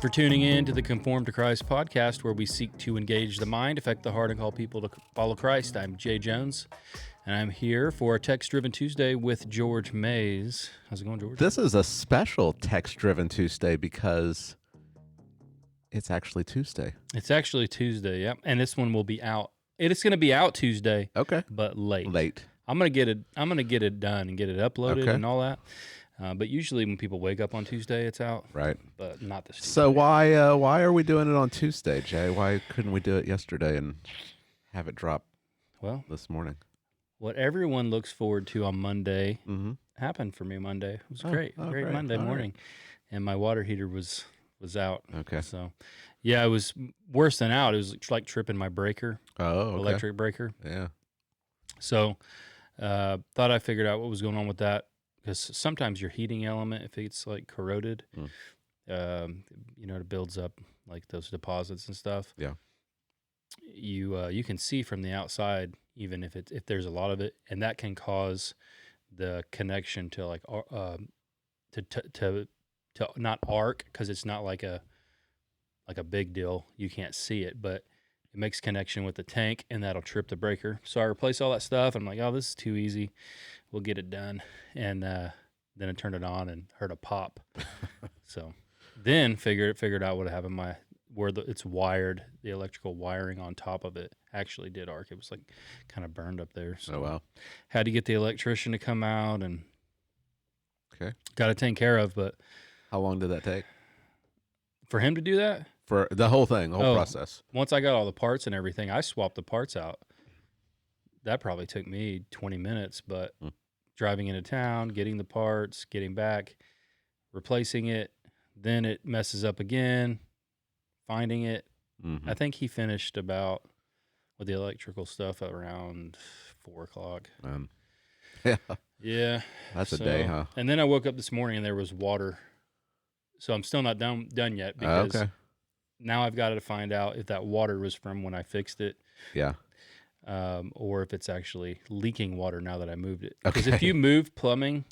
for tuning in to the Conformed to Christ podcast, where we seek to engage the mind, affect the heart, and call people to follow Christ. I'm Jay Jones, and I'm here for a Text-Driven Tuesday with George Mays. How's it going, George? This is a special Text-Driven Tuesday because it's actually Tuesday. It's actually Tuesday, yep. And this one will be out. It's going to be out Tuesday, Okay. but late. Late. I'm gonna get it done and get it uploaded Okay. and all that. But usually when people wake up on Tuesday, it's out. Right. But not this Tuesday. So why are we doing it on Tuesday, Jay? Why couldn't we do it yesterday and have it drop this morning? What everyone looks forward to on Monday happened for me Monday. It was great Monday morning. And my water heater was out. Okay. So, yeah, it was worse than out. It was like tripping my breaker, okay. electric breaker. Yeah. So, thought I figured out what was going on with that, because sometimes your heating element, if it's like corroded, it builds up like those deposits and stuff. Yeah. You can see from the outside, even if there's a lot of it, and that can cause the connection to like to not arc, because it's not like a big deal. You can't see it, but it makes connection with the tank, and that'll trip the breaker. So I replaced all that stuff. I'm like, oh, this is too easy. We'll get it done. And then I turned it on and heard a pop. So then figured out what happened. It's wired, the electrical wiring on top of it actually did arc. It was like kind of burned up there. So Oh, wow. had to get the electrician to come out and got it taken care of. But How long did that take? for him to do that, For the whole thing, the whole process? once I got all the parts and everything, I swapped the parts out. That probably took me 20 minutes, but driving into town, getting the parts, getting back, replacing it, then it messes up again, finding it. I think he finished about with the electrical stuff around 4 o'clock. Yeah. Yeah. That's a day, huh? And then I woke up this morning and there was water. So I'm still not done yet, because now I've got to find out if that water was from when I fixed it. Yeah. Or if it's actually leaking water now that I moved it. Because if you move plumbing,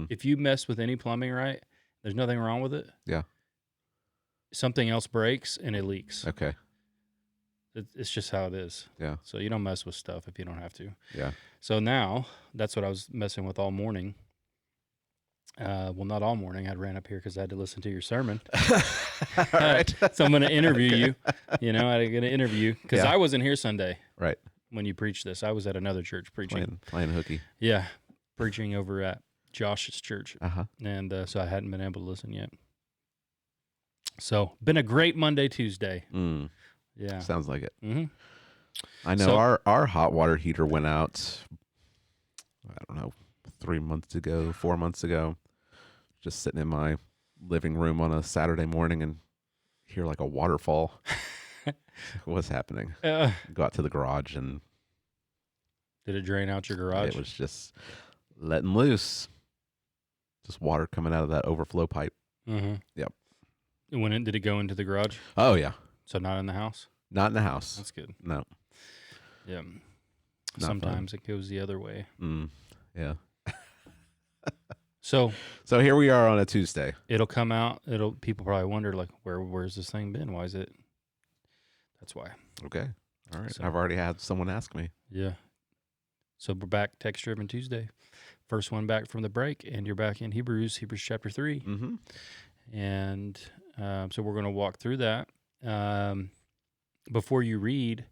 if you mess with any plumbing, right, there's nothing wrong with it. Yeah. Something else breaks and it leaks. Okay. It's just how it is. Yeah. So you don't mess with stuff if you don't have to. Yeah. So now that's what I was messing with all morning. Well, not all morning. I ran up here because I had to listen to your sermon. All right. So I'm going to interview you. I'm going to interview because I wasn't here Sunday. Right. When you preached this, I was at another church preaching. Playing hooky. Yeah, preaching over at Josh's church. Uh-huh. And so I hadn't been able to listen yet. So, been a great Monday, Tuesday. Yeah. Sounds like it. Mm-hmm. I know our hot water heater went out, I don't know, 4 months ago. Just sitting in my living room on a Saturday morning and hear like a waterfall. What's happening? Go out to the garage and... Did it drain out your garage? It was just letting loose. Just water coming out of that overflow pipe. Mm-hmm. Yep. Did it go into the garage? Oh, yeah. So not in the house? Not in the house. That's good. No. Yeah. Not Sometimes it goes the other way. Yeah. So here we are on a Tuesday. It'll come out. People probably wonder, like, where's this thing been? Why is it? That's why. Okay. All right. So, I've already had someone ask me. Yeah. So we're back Text-Driven Tuesday. First one back from the break, and you're back in Hebrews chapter 3. Mm-hmm. And so we're going to walk through that. Before you read,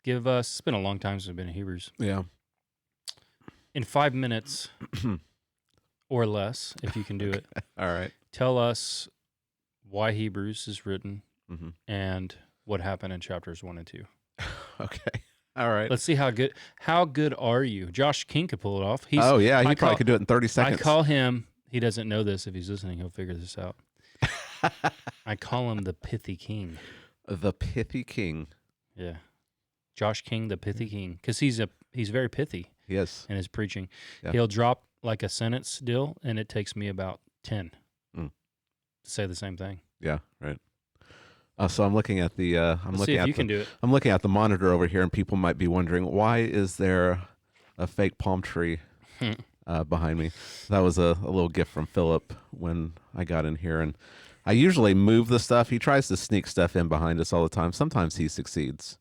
it's been a long time since I've been in Hebrews. Yeah. In 5 minutes or less, if you can do it. All right. Tell us why Hebrews is written and what happened in chapters 1 and 2. Okay. All right. Let's see how good are you? Josh King could pull it off. He probably could do it in 30 seconds. I call him, he doesn't know this. If he's listening, he'll figure this out. I call him the Pithy King. The Pithy King. Yeah. Josh King, the Pithy King. Because he's very pithy. He is. In his preaching. Yeah. He'll drop like a sentence deal, and it takes me about 10 to say the same thing. Yeah, right. So I'm looking at the I'm looking at the monitor over here, and people might be wondering, why is there a fake palm tree behind me. That was a little gift from Philip when I got in here. And I usually move the stuff. He tries to sneak stuff in behind us all the time. Sometimes he succeeds.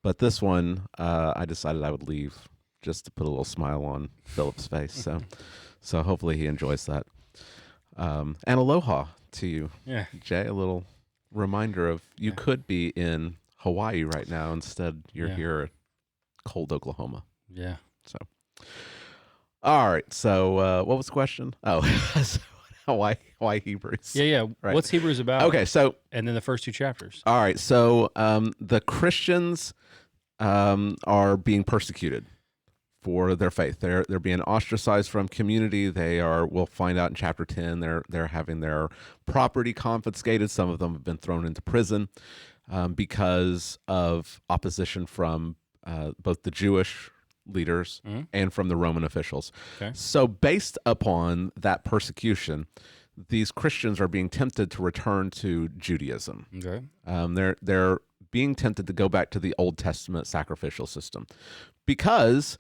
But this one, I decided I would leave just to put a little smile on Philip's face. So hopefully he enjoys that. And aloha to you, Yeah. Jay. A little reminder of you could be in Hawaii right now. Instead, you're here at cold Oklahoma. Yeah. So, all right. So, what was the question? Oh, why Hebrews? Yeah. Right. What's Hebrews about? Okay. So, and then the first 2 chapters. All right. So, the Christians are being persecuted for their faith. They're being ostracized from community. We'll find out in chapter 10, they're having their property confiscated. Some of them have been thrown into prison because of opposition from both the Jewish leaders and from the Roman officials. Okay. So based upon that persecution, these Christians are being tempted to return to Judaism. Okay. They're being tempted to go back to the Old Testament sacrificial system because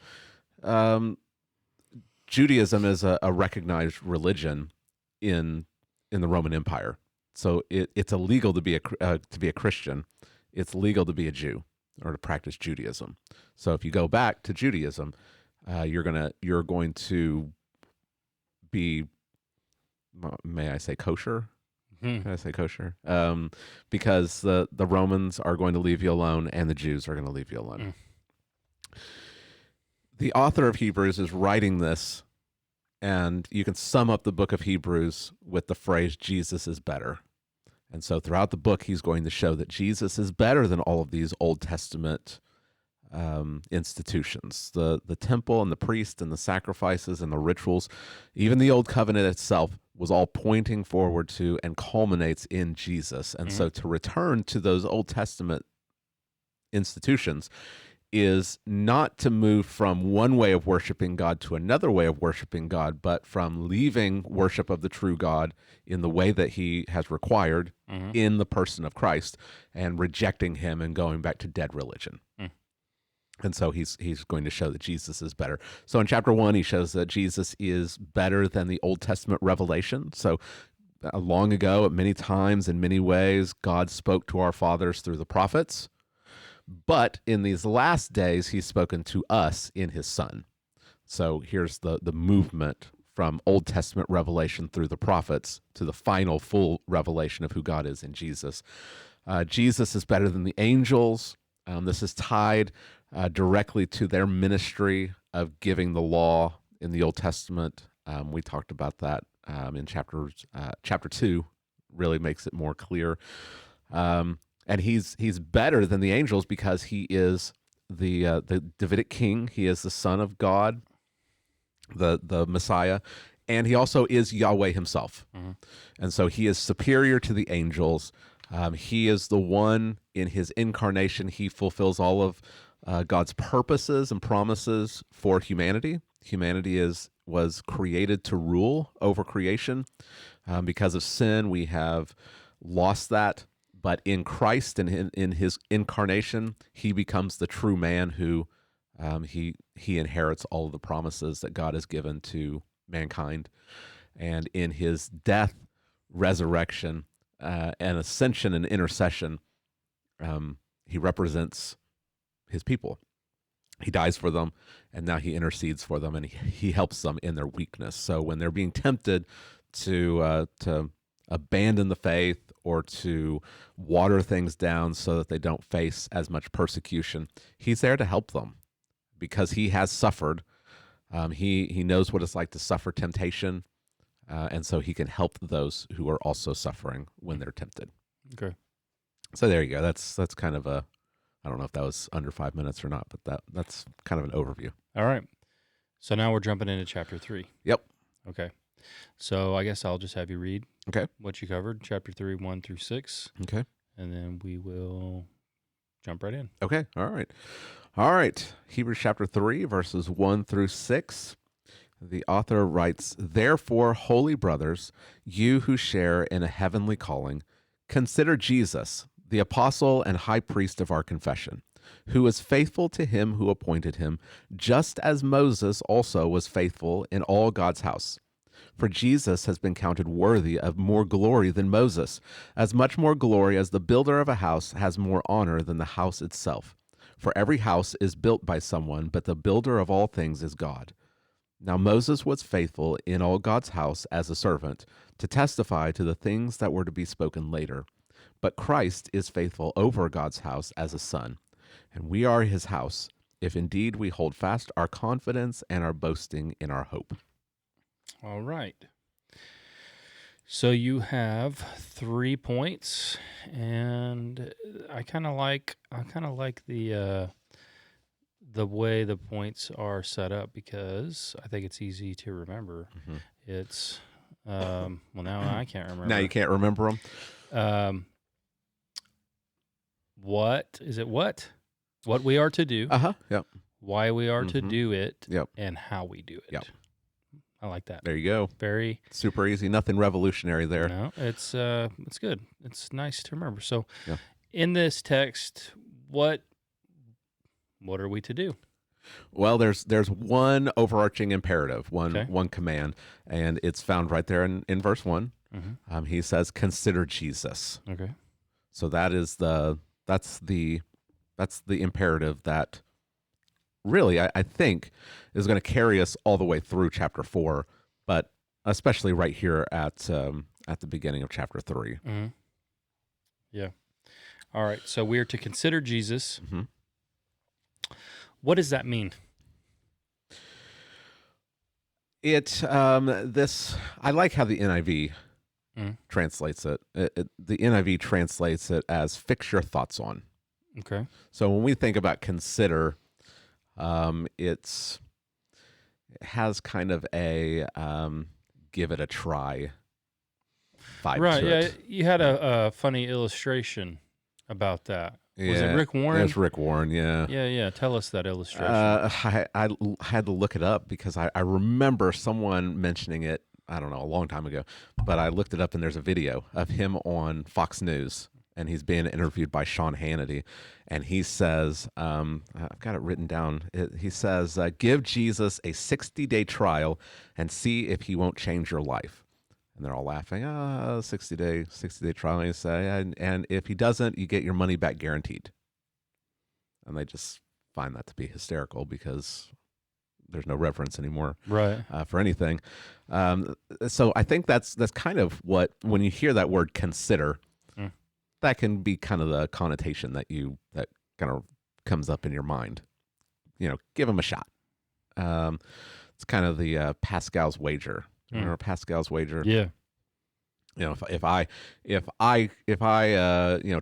Judaism is a recognized religion in the Roman Empire. So it's illegal to be a Christian. It's legal to be a Jew or to practice Judaism. So if you go back to Judaism, you're going to be, may I say, kosher? Can I say kosher? Because the Romans are going to leave you alone, and the Jews are going to leave you alone. The author of Hebrews is writing this, and you can sum up the book of Hebrews with the phrase, Jesus is better. And so throughout the book, he's going to show that Jesus is better than all of these Old Testament institutions. The temple and the priest and the sacrifices and the rituals, even the Old Covenant itself was all pointing forward to and culminates in Jesus. And so to return to those Old Testament institutions is not to move from one way of worshiping God to another way of worshiping God, but from leaving worship of the true God in the way that he has required in the person of Christ and rejecting him and going back to dead religion. And so he's going to show that Jesus is better. So in chapter 1, he shows that Jesus is better than the Old Testament revelation. So long ago, at many times, in many ways, God spoke to our fathers through the prophets. But in these last days, he's spoken to us in his Son. So here's the movement from Old Testament revelation through the prophets to the final full revelation of who God is in Jesus. Jesus is better than the angels. This is tied directly to their ministry of giving the law in the Old Testament. We talked about that in chapter 2, really makes it more clear. And he's better than the angels because he is the Davidic king. He is the Son of God, the Messiah, and he also is Yahweh himself. And so he is superior to the angels. He is the one in his incarnation. He fulfills all of God's purposes and promises for humanity. Humanity was created to rule over creation. Because of sin, we have lost that. But in Christ and in his incarnation, he becomes the true man who he inherits all of the promises that God has given to mankind. And in his death, resurrection, and ascension and intercession, he represents his people. He dies for them, and now he intercedes for them, and he helps them in their weakness. So when they're being tempted to abandon the faith or to water things down so that they don't face as much persecution, he's there to help them because he has suffered. He knows what it's like to suffer temptation, and so he can help those who are also suffering when they're tempted. Okay. So there you go. That's kind of a, I don't know if that was under 5 minutes or not, but that's kind of an overview. All right. So now we're jumping into chapter 3. Yep. Okay. So I guess I'll just have you read what you covered, chapter 3, 1 through 6. Okay. And then we will jump right in. Okay. All right. Hebrews chapter 3, verses 1 through 6. The author writes, "Therefore, holy brothers, you who share in a heavenly calling, consider Jesus, the apostle and high priest of our confession, who is faithful to him who appointed him, just as Moses also was faithful in all God's house. For Jesus has been counted worthy of more glory than Moses, as much more glory as the builder of a house has more honor than the house itself. For every house is built by someone, but the builder of all things is God. Now Moses was faithful in all God's house as a servant, to testify to the things that were to be spoken later. But Christ is faithful over God's house as a son, and we are his house, if indeed we hold fast our confidence and our boasting in our hope. All right. So you have 3 points, and I kind of like the way the points are set up, because I think it's easy to remember. Mm-hmm. It's well, now I can't remember. Now you can't remember them. What is it? What we are to do? Yep. Why we are to do it? Yep. And how we do it? Yep. I like that. There you go. Very super easy. Nothing revolutionary there. No, it's good. It's nice to remember. So, yeah. In this text, what are we to do? Well, there's one overarching imperative, one command, and it's found right there in verse 1. Mm-hmm. He says, "Consider Jesus." Okay. So that's the imperative that really I think is going to carry us all the way through chapter 4, but especially right here at the beginning of chapter 3. Mm-hmm. Yeah. All right. So we're to consider Jesus. Mm-hmm. What does that mean? I like how the NIV translates it. The NIV translates it as "fix your thoughts on." Okay. So when we think about consider, it has kind of a give it a try vibe to it. Right. You had a funny illustration about that. Was it Rick Warren? It was Rick Warren, yeah. Yeah. Tell us that illustration. I had to look it up because I remember someone mentioning it, I don't know, a long time ago. But I looked it up, and there's a video of him on Fox News, and he's being interviewed by Sean Hannity. And he says, I've got it written down. He says, "Give Jesus a 60-day trial and see if he won't change your life." And they're all laughing. 60-day trial. And he say, and if he doesn't, you get your money back guaranteed. And they just find that to be hysterical because there's no reverence anymore, right? For anything. So I think that's kind of what, when you hear that word "consider," that can be kind of the connotation that kind of comes up in your mind. Give him a shot. It's kind of the Pascal's wager. Remember Pascal's wager? Yeah. If I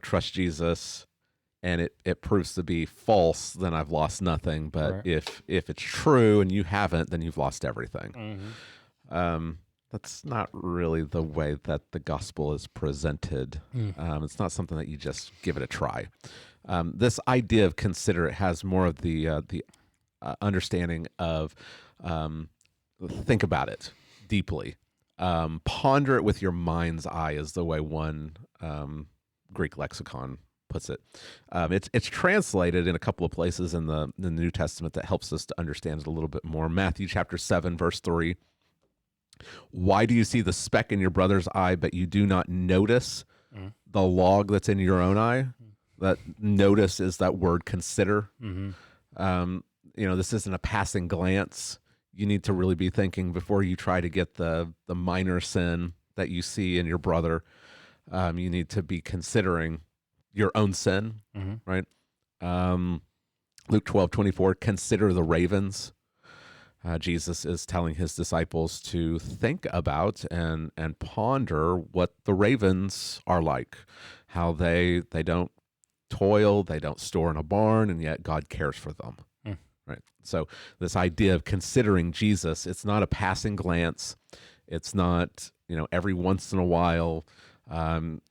trust Jesus and it proves to be false, then I've lost nothing. But right. if it's true and you haven't, then you've lost everything. Mm-hmm. That's not really the way that the gospel is presented. It's not something that you just give it a try. This idea of consider it has more of the understanding of think about it deeply. Ponder it with your mind's eye is the way one Greek lexicon puts it. It's translated in a couple of places in the New Testament that helps us to understand it a little bit more. Matthew chapter 7, verse 3. "Why do you see the speck in your brother's eye, but you do not notice the log that's in your own eye?" That notice is that word consider. This isn't a passing glance. You need to really be thinking before you try to get the minor sin that you see in your brother. You need to be considering your own sin, right? Luke 12:24, "Consider the ravens." Jesus is telling his disciples to think about and ponder what the ravens are like, how they don't toil, they don't store in a barn, and yet God cares for them. Right. So this idea of considering Jesus, it's not a passing glance. It's not, every once in a while,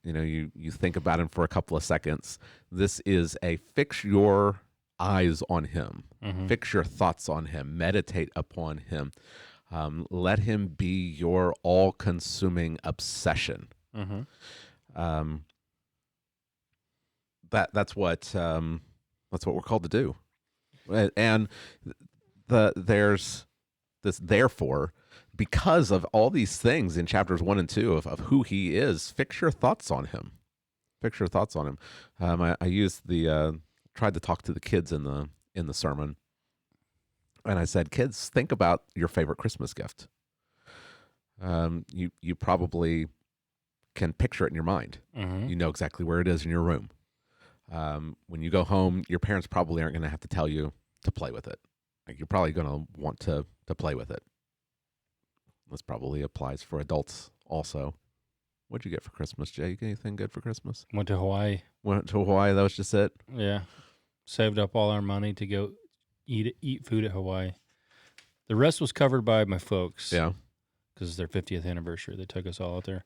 you think about him for a couple of seconds. This is a fix your eyes on him, fix your thoughts on him, meditate upon him. Let him be your all-consuming obsession. That's what That's what we're called to do. And there's this therefore, because of all these things in chapters 1 and 2 of who he is, fix your thoughts on him. Fix your thoughts on him. I used tried to talk to the kids in the sermon, and I said, kids, think about your favorite Christmas gift. You probably can picture it in your mind. Mm-hmm. You know exactly where it is in your room. When you go home, your parents probably aren't going to have to tell you to play with it. Like, you're probably going to want to play with it. This probably applies for adults also. What'd you get for Christmas, Jay? You get anything good for Christmas? Went to Hawaii. Went to Hawaii. That was just it. Yeah, saved up all our money to go eat food at Hawaii. The rest was covered by my folks. Yeah, because it's their 50th anniversary. They took us all out there,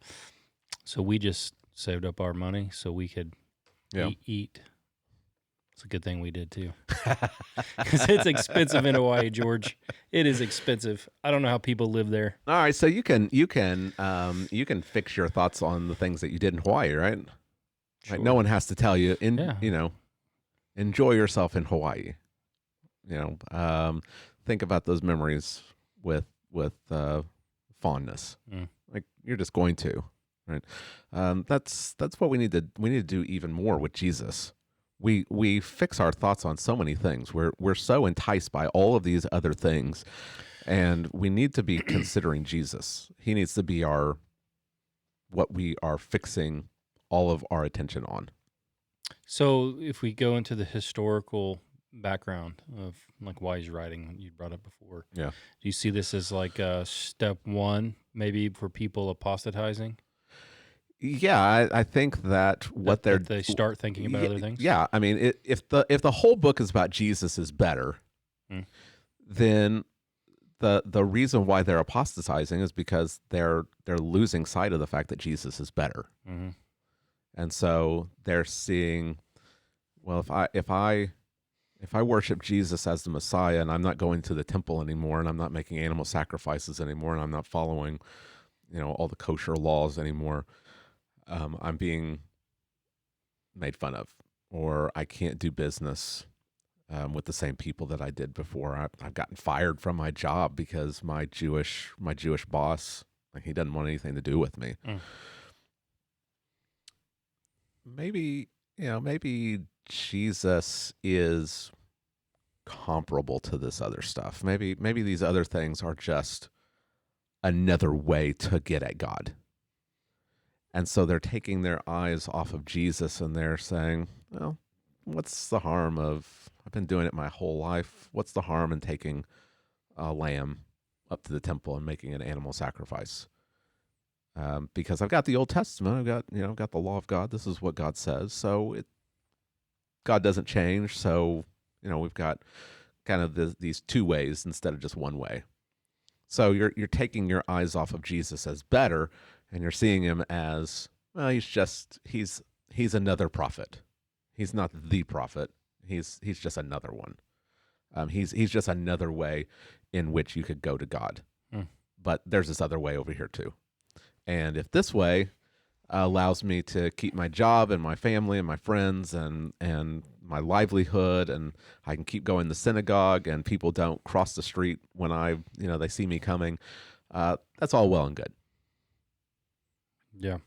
so we just saved up our money so we could eat. It's a good thing we did too, because it's expensive in Hawaii, George. It is expensive. I don't know how people live there. All right, so you can fix your thoughts on the things that you did in Hawaii, right? Sure. Like, no one has to tell you. Enjoy yourself in Hawaii. Think about those memories with fondness. Like, you're just going to, right? That's what we need to do even more with Jesus. We fix our thoughts on so many things. We're so enticed by all of these other things, and we need to be considering Jesus. He needs to be what we are fixing all of our attention on. So if we go into the historical background of like why he's writing, you brought up before. Yeah. Do you see this as like step one, maybe for people apostatizing? Yeah, I think that they start thinking about other things. Yeah, I mean, if the whole book is about Jesus is better, then the reason why they're apostatizing is because they're losing sight of the fact that Jesus is better, and so they're seeing, well, if I worship Jesus as the Messiah and I'm not going to the temple anymore and I'm not making animal sacrifices anymore and I'm not following, all the kosher laws anymore. I'm being made fun of, or I can't do business with the same people that I did before. I've gotten fired from my job because my Jewish boss, like, he doesn't want anything to do with me. Maybe Jesus is comparable to this other stuff. Maybe these other things are just another way to get at God. And so they're taking their eyes off of Jesus and they're saying, well, what's the harm of, I've been doing it my whole life. What's the harm in taking a lamb up to the temple and making an animal sacrifice? Because I've got the Old Testament, I've got the law of God. This is what God says. So God doesn't change. So, we've got kind of these two ways instead of just one way. So you're taking your eyes off of Jesus as better, and you're seeing him as, well, he's another prophet. He's not the prophet. He's just another one. He's just another way in which you could go to God. But there's this other way over here too. And if this way allows me to keep my job and my family and my friends and my livelihood, and I can keep going to synagogue and people don't cross the street when they see me coming, that's all well and good. Yeah.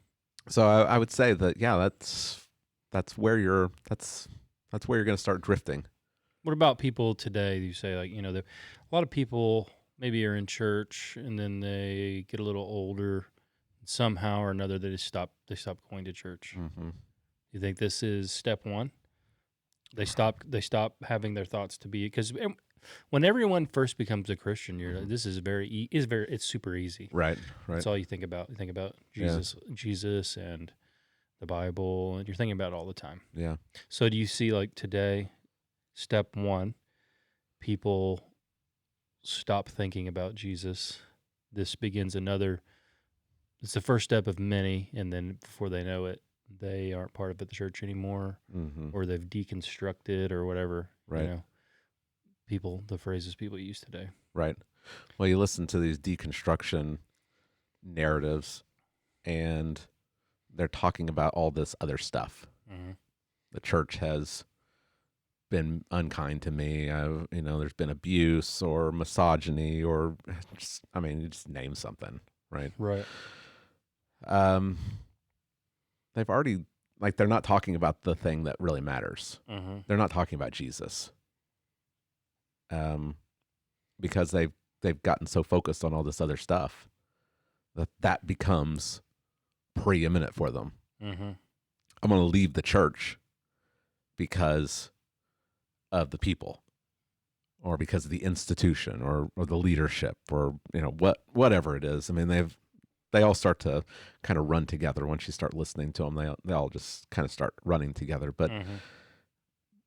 So I would say that, yeah, that's where you're going to start drifting. What about people today? You say, like, a lot of people maybe are in church and then they get a little older. Somehow or another, they stop going to church. You think this is step one? They stop having their thoughts to be, because when everyone first becomes a Christian, you're like, this is it's super easy. Right. That's all you think about. You think about Jesus and the Bible, and you're thinking about it all the time. Yeah. So do you see, like, today, step one, people stop thinking about Jesus. This begins it's the first step of many, and then before they know it, they aren't part of the church anymore, or they've deconstructed or whatever. Right. The phrases people use today. Right. Well, you listen to these deconstruction narratives, and they're talking about all this other stuff. The church has been unkind to me. There's been abuse or misogyny or you just name something, right? Right. Um, they've already, like, they're not talking about the thing that really matters. Mm-hmm. They're not talking about Jesus. Because they've gotten so focused on all this other stuff that becomes preeminent for them. Mm-hmm. I'm going to leave the church because of the people, or because of the institution, or the leadership, or whatever it is. I mean, they all start to kind of run together once you start listening to them. They all just kind of start running together. But Mm-hmm.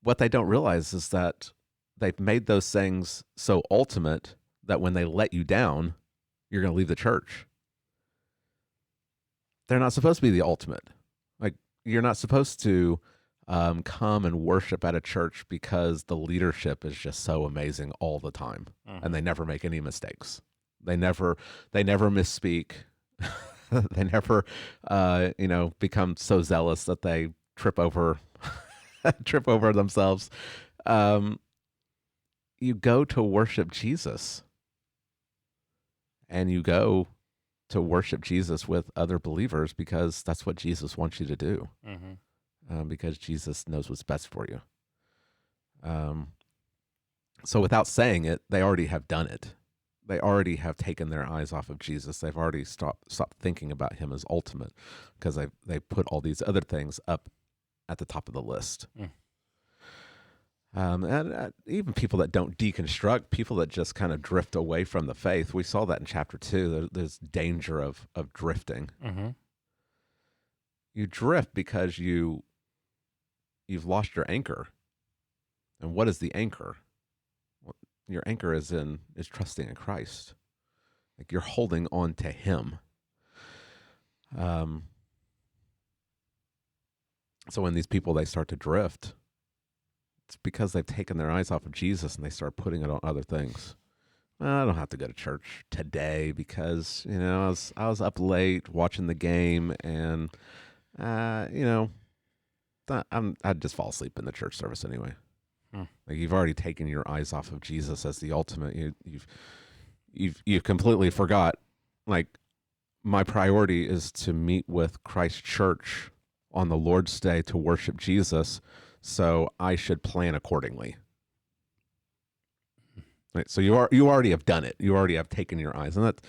what they don't realize is that they've made those things so ultimate that when they let you down, you're going to leave the church. They're not supposed to be the ultimate. Like, you're not supposed to come and worship at a church because the leadership is just so amazing all the time, Mm-hmm. and they never make any mistakes. They never misspeak. They never, become so zealous that they trip over themselves. You go to worship Jesus, and you go to worship Jesus with other believers because that's what Jesus wants you to do. Mm-hmm. Because Jesus knows what's best for you. So without saying it, they already have done it. They already have taken their eyes off of Jesus. They've already stopped thinking about him as ultimate, because they put all these other things up at the top of the list. Mm. And even people that don't deconstruct, people that just kind of drift away from the faith. We saw that in chapter 2. There's danger of drifting. Mm-hmm. You drift because you've lost your anchor. And what is the anchor? Well, your anchor is trusting in Christ. Like, you're holding on to him. So when these people, they start to drift, it's because they've taken their eyes off of Jesus and they start putting it on other things. Well, I don't have to go to church today because, I was up late watching the game, and I'd just fall asleep in the church service anyway. Like, you've already taken your eyes off of Jesus as the ultimate. You've completely forgot. Like, my priority is to meet with Christ Church on the Lord's Day to worship Jesus, so I should plan accordingly. Right? So you already have done it. You already have taken your eyes, and that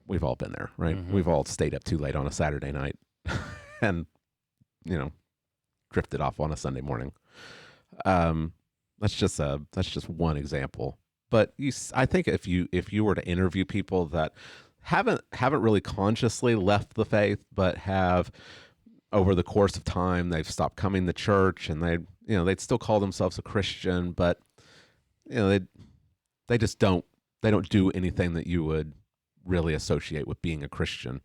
we've all been there, right? Mm-hmm. We've all stayed up too late on a Saturday night, and drifted off on a Sunday morning. That's just one example. But I think if you were to interview people that haven't really consciously left the faith, but have, over the course of time, they've stopped coming to church, and they'd still call themselves a Christian, but they just don't do anything that you would really associate with being a Christian.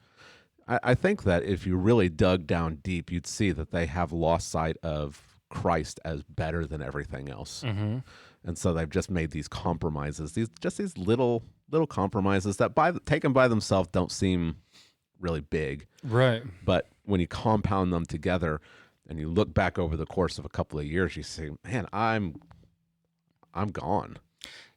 I think that if you really dug down deep, you'd see that they have lost sight of Christ as better than everything else. Mm-hmm. And so they've just made these compromises, these little compromises that taken by themselves don't seem really big. Right. But when you compound them together and you look back over the course of a couple of years, you say, man, I'm gone.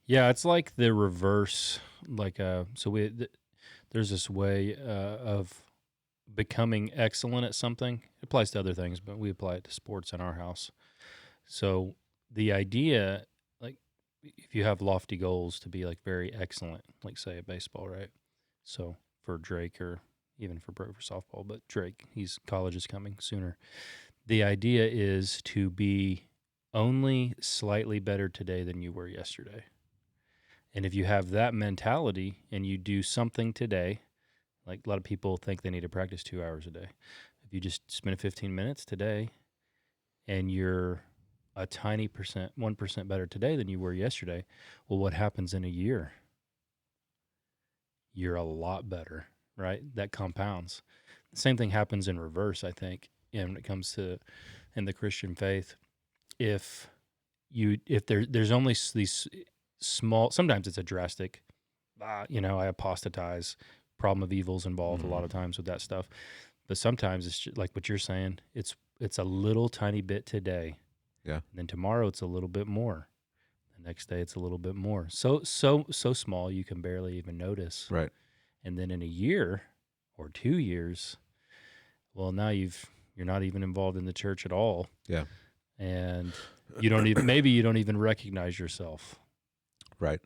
Yeah, it's like the reverse. Like, there's this way of becoming excellent at something. It applies to other things, but we apply it to sports in our house. So the idea, like, if you have lofty goals to be like very excellent, like say at baseball, right? So for Drake, or even for softball, but Drake, college is coming sooner. The idea is to be only slightly better today than you were yesterday. And if you have that mentality and you do something today, like a lot of people think they need to practice 2 hours a day. If you just spend 15 minutes today and you're a tiny percent, 1% better today than you were yesterday, well, what happens in a year? You're a lot better, right? That compounds. The same thing happens in reverse, I think, when it comes to in the Christian faith. If there's only these small, sometimes it's a drastic, I apostatize, problem of evil's involved a lot of times with that stuff. But sometimes it's just like what you're saying. It's a little tiny bit today Yeah. And then tomorrow it's a little bit more. The next day it's a little bit more. So small you can barely even notice. Right. And then in a year or 2 years, well, now you're not even involved in the church at all. Yeah. And maybe you don't even recognize yourself. Right.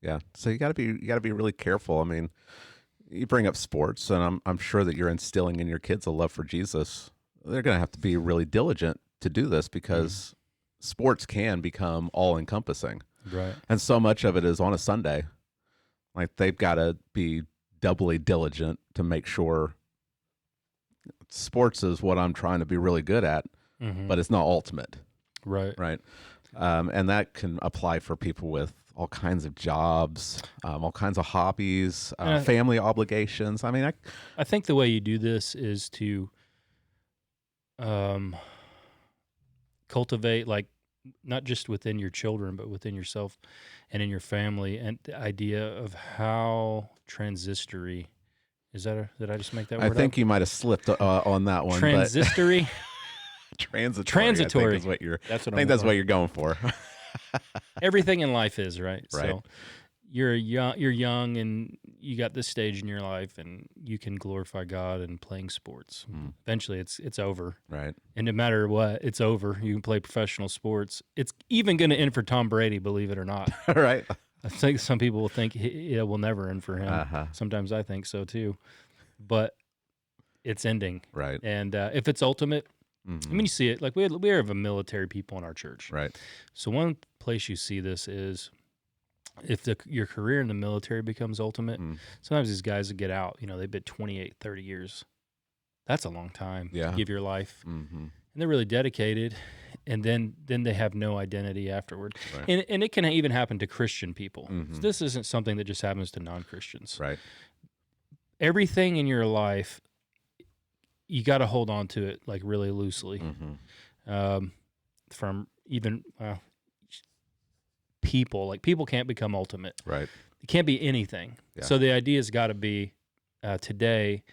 Yeah. So you got to be really careful. I mean, you bring up sports, and I'm sure that you're instilling in your kids a love for Jesus. They're going to have to be really diligent to do this because sports can become all encompassing. Right. And so much of it is on a Sunday. Like they've got to be doubly diligent to make sure sports is what I'm trying to be really good at, but it's not ultimate. Right. Right. And that can apply for people with all kinds of jobs, all kinds of hobbies, family obligations. I mean, I think the way you do this is to cultivate, like, not just within your children, but within yourself and in your family, and the idea of how transitory is that? Did I just make that word I think up? you might have slipped on that one. Transitory. Transitory. I think is what you're. That's what I think that's what you're going for. Everything in life is right. Right. So you're young, and you got this stage in your life, and you can glorify God in playing sports. Eventually, it's over. Right. And no matter what, it's over. You can play professional sports. It's even going to end for Tom Brady, believe it or not. Right. I think some people will think it will never end for him. Sometimes I think so too. But it's ending. Right. And if it's ultimate, I mean, you see it. Like we have a military people in our church. Right. So one place you see this is if your career in the military becomes ultimate, sometimes these guys that get out, they've been 28, 30 years. That's a long time to give your life. And they're really dedicated, and then they have no identity afterward. Right. And it can even happen to Christian people. So this isn't something that just happens to non-Christians. Right. Everything in your life, you got to hold on to it like really loosely. From even people, like people can't become ultimate. Right. It can't be anything. Yeah. So the idea's got to be today.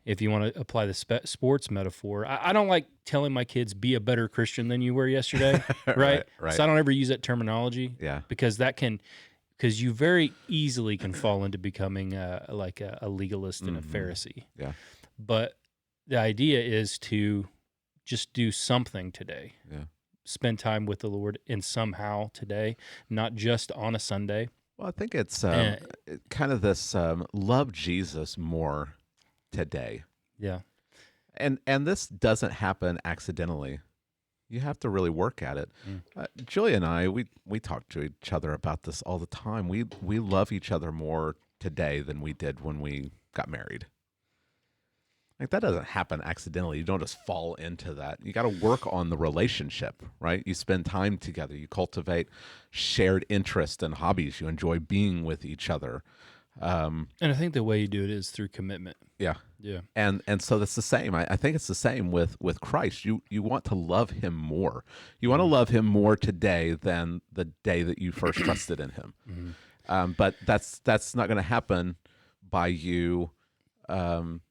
If you want to apply the sports metaphor, I don't like telling my kids, be a better Christian than you were yesterday, right? Right. So I don't ever use that terminology, because because you very easily can fall into becoming like a legalist and a Pharisee. Yeah. But the idea is to just do something today. Yeah. Spend time with the Lord in somehow today, not just on a Sunday. Well, I think it's kind of this love Jesus more today. Yeah. And this doesn't happen accidentally. You have to really work at it. Julia and I, we talk to each other about this all the time. We love each other more today than we did when we got married. Like that doesn't happen accidentally. You don't just fall into that. You got to work on the relationship, right? You spend time together. You cultivate shared interests and hobbies. You enjoy being with each other. And I think the way you do it is through commitment. Yeah. Yeah. And so that's the same. I think it's the same with Christ. You want to love him more. You want to love him more today than the day that you first trusted in him. But that's not going to happen by you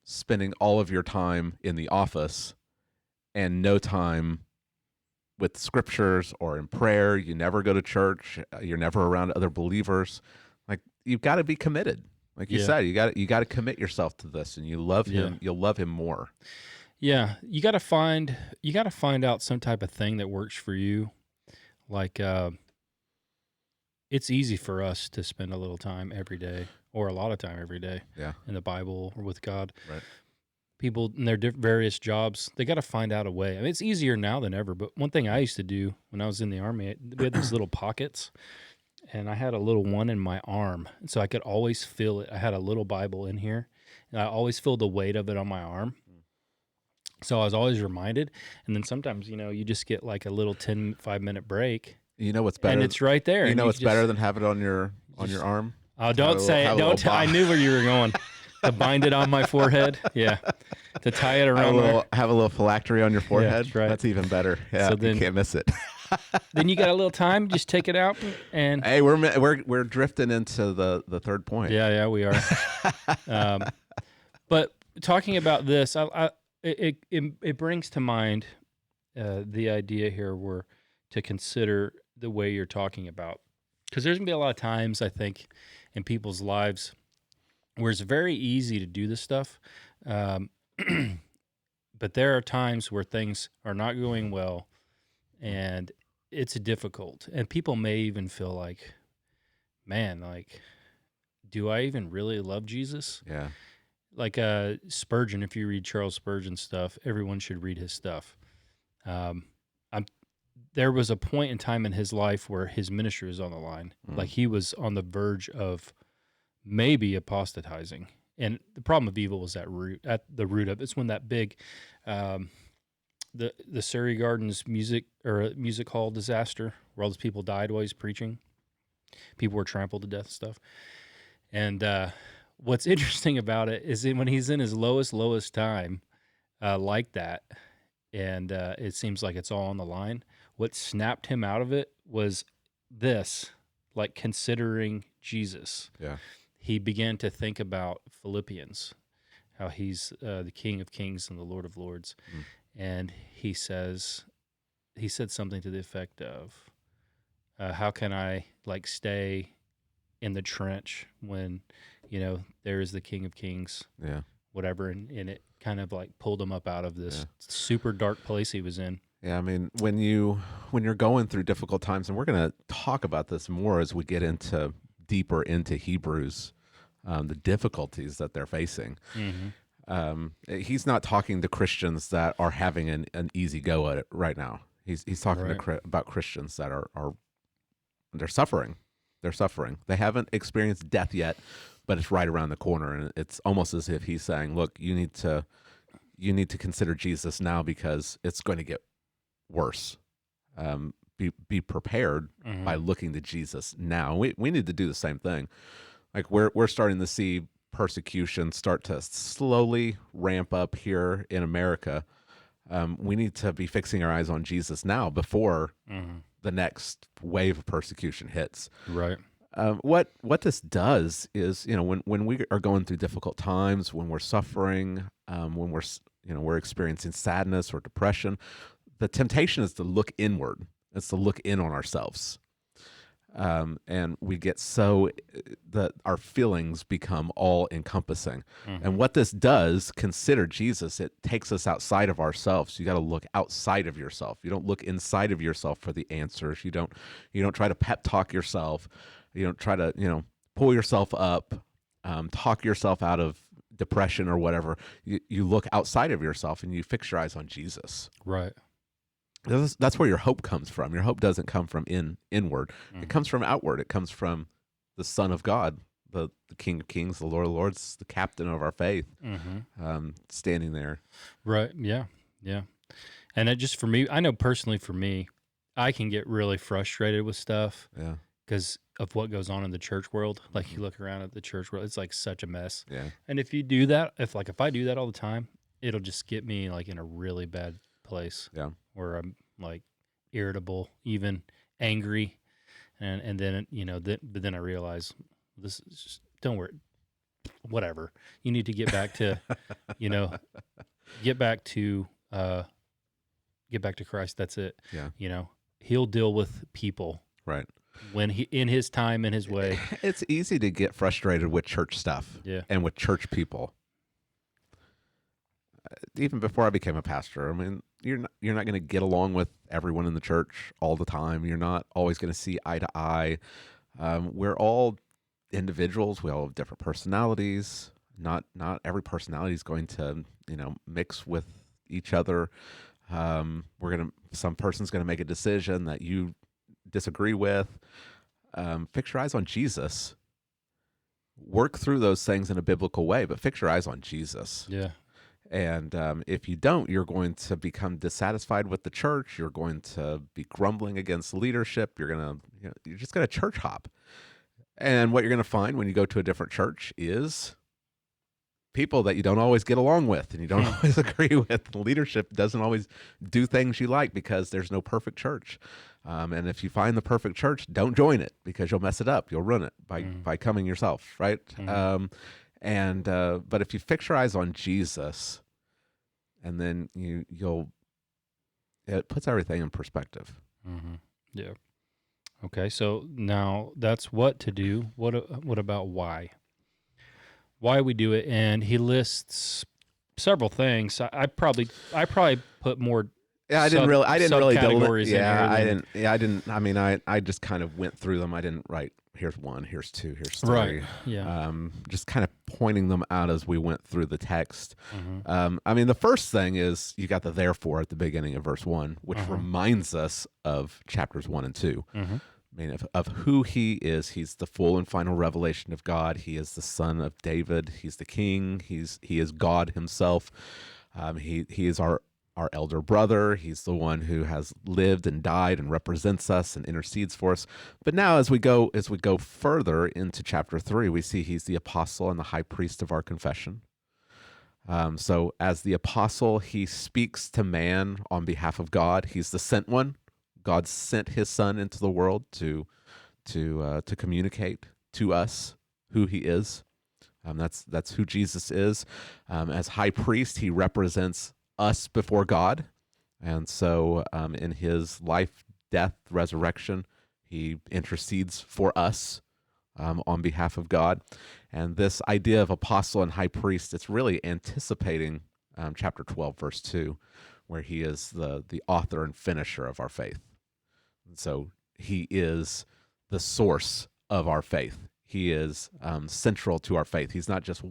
spending all of your time in the office and no time with scriptures or in prayer. You never go to church. You're never around other believers. Like you've got to be committed. Like you said, you got to commit yourself to this, and you love him. You'll love him more. Yeah, you got to find out some type of thing that works for you. Like it's easy for us to spend a little time every day, or a lot of time every day, in the Bible or with God. Right. People in their various jobs, they got to find out a way. I mean, it's easier now than ever. But one thing I used to do when I was in the Army, we had these little pockets. And I had a little one in my arm, and so I could always feel it. I had a little Bible in here, and I always feel the weight of it on my arm. So I was always reminded. And then sometimes, you just get like a little 5-minute break. You know what's better? And it's right there. You know what's better than have it on your arm? Oh, don't say it. Don't. I knew where you were going. To bind it on my forehead. Yeah. To tie it around. Have a little phylactery on your forehead. Yeah, that's right. That's even better. Yeah. So then, you can't miss it. Then you got a little time. Just take it out and. Hey, we're drifting into the third point. Yeah, we are. But talking about this, it brings to mind the idea here were to consider the way you're talking about, because there's gonna be a lot of times I think in people's lives where it's very easy to do this stuff, um, but there are times where things are not going well, and it's difficult, and people may even feel like, man, like, do I even really love Jesus? Yeah. Like Spurgeon, if you read Charles Spurgeon's stuff, everyone should read his stuff. Um, I'm There was a point in time in his life where his ministry was on the line. Like he was on the verge of maybe apostatizing. And the problem of evil was at the root of it. It's when that big, um, the Surrey Gardens music hall disaster where all those people died while he's preaching. People were trampled to death and stuff. And what's interesting about it is when he's in his lowest time, like that, and it seems like it's all on the line. What snapped him out of it was this, like considering Jesus. Yeah. He began to think about Philippians, how he's the King of Kings and the Lord of Lords, and he said something to the effect of, "How can I like stay in the trench when there is the King of Kings?" Yeah. Whatever, and it kind of like pulled him up out of this super dark place he was in. Yeah, I mean, when you're going through difficult times, and we're going to talk about this more as we get deeper into Hebrews, the difficulties that they're facing. He's not talking to Christians that are having an easy go at it right now. He's talking about Christians that are they're suffering. They're suffering. They haven't experienced death yet, but it's right around the corner, and it's almost as if he's saying, "Look, you need to consider Jesus now because it's going to get worse. Be prepared by looking to Jesus now." We need to do the same thing. Like we're starting to see persecution start to slowly ramp up here in America. We need to be fixing our eyes on Jesus now before the next wave of persecution hits. Right. What this does is, when we are going through difficult times, when we're suffering, when we're experiencing sadness or depression, the temptation is to look inward. It's to look in on ourselves. And we get so that our feelings become all encompassing. And what this does, consider Jesus, it takes us outside of ourselves. You got to look outside of yourself. You don't look inside of yourself for the answers. You don't try to pep talk yourself. You don't try to, pull yourself up, talk yourself out of depression or whatever. You look outside of yourself and you fix your eyes on Jesus. Right. That's where your hope comes from. Your hope doesn't come from inward. It comes from outward. It comes from the Son of God, the King of Kings, the Lord of Lords, the captain of our faith, standing there. Right. Yeah. Yeah. And it just, for me, I know personally for me, I can get really frustrated with stuff. Yeah. Because of what goes on in the church world. Like you look around at the church world, it's like such a mess. Yeah. And if you do that, if I do that all the time, it'll just get me like in a really bad place. Yeah. Where I'm like irritable, even angry, and then but then I realize this is just, don't worry, whatever. You need to get back to get back to Christ. That's it. Yeah. He'll deal with people. Right. When he, in his time, in his way. It's easy to get frustrated with church stuff and with church people. Even before I became a pastor, I mean, you're not going to get along with everyone in the church all the time. You're not always going to see eye to eye. We're all individuals. We all have different personalities. Not every personality is going to mix with each other. Some person's going to make a decision that you disagree with. Fix your eyes on Jesus. Work through those things in a biblical way, but fix your eyes on Jesus. Yeah. And if you don't, you're going to become dissatisfied with the church. You're going to be grumbling against leadership. You're just going to church hop. And what you're going to find when you go to a different church is people that you don't always get along with and you don't always agree with. Leadership doesn't always do things you like because there's no perfect church. And if you find the perfect church, don't join it because you'll mess it up. You'll ruin it by coming yourself, right? But if you fix your eyes on Jesus, and then it puts everything in perspective. Mm-hmm. Yeah. Okay, so now that's what to do. What about why? Why we do it? And he lists several things. I probably put more Yeah, I didn't really subcategories in yeah, here than I didn't. I mean, I just kind of went through them. I didn't write. Here's one. Here's two. Here's right. three. Yeah. Just kind of pointing them out as we went through the text. Mm-hmm. I mean, the first thing is you got the therefore at the beginning of verse 1, which Uh-huh. reminds us of chapters 1 and 2. Mm-hmm. I mean, of who he is. He's the full and final revelation of God. He is the son of David. He's the king. He is God himself. He is our elder brother. He's the one who has lived and died and represents us and intercedes for us. But now as we go further into chapter 3, we see he's the apostle and the high priest of our confession. So as the apostle, he speaks to man on behalf of God. He's the sent one. God sent his son into the world to communicate to us who he is. That's who Jesus is. As high priest, he represents us before God. And so in his life, death, resurrection, he intercedes for us on behalf of God. And this idea of apostle and high priest, it's really anticipating chapter 12, verse 2, where he is the author and finisher of our faith. And so he is the source of our faith. He is central to our faith. He's not just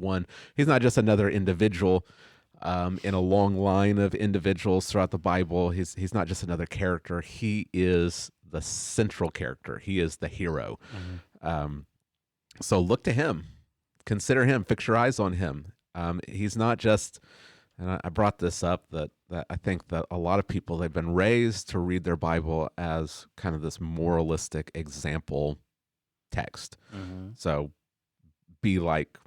another individual in a long line of individuals throughout the Bible. He's not just another character. He is the central character. He is the hero. Mm-hmm. So look to him. Consider him. Fix your eyes on him. He's not just, and I brought this up, that I think that a lot of people, they've been raised to read their Bible as kind of this moralistic example text. Mm-hmm. So be like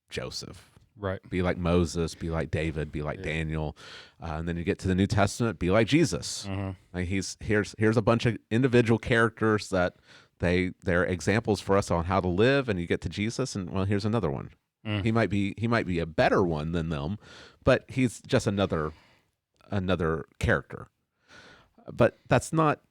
Joseph. Right. Be like Moses, be like David, be like Daniel. And then you get to the New Testament, be like Jesus. Mm-hmm. Like here's a bunch of individual characters that they're examples for us on how to live, and you get to Jesus, and well, here's another one. He might be a better one than them, but he's just another character. But that's not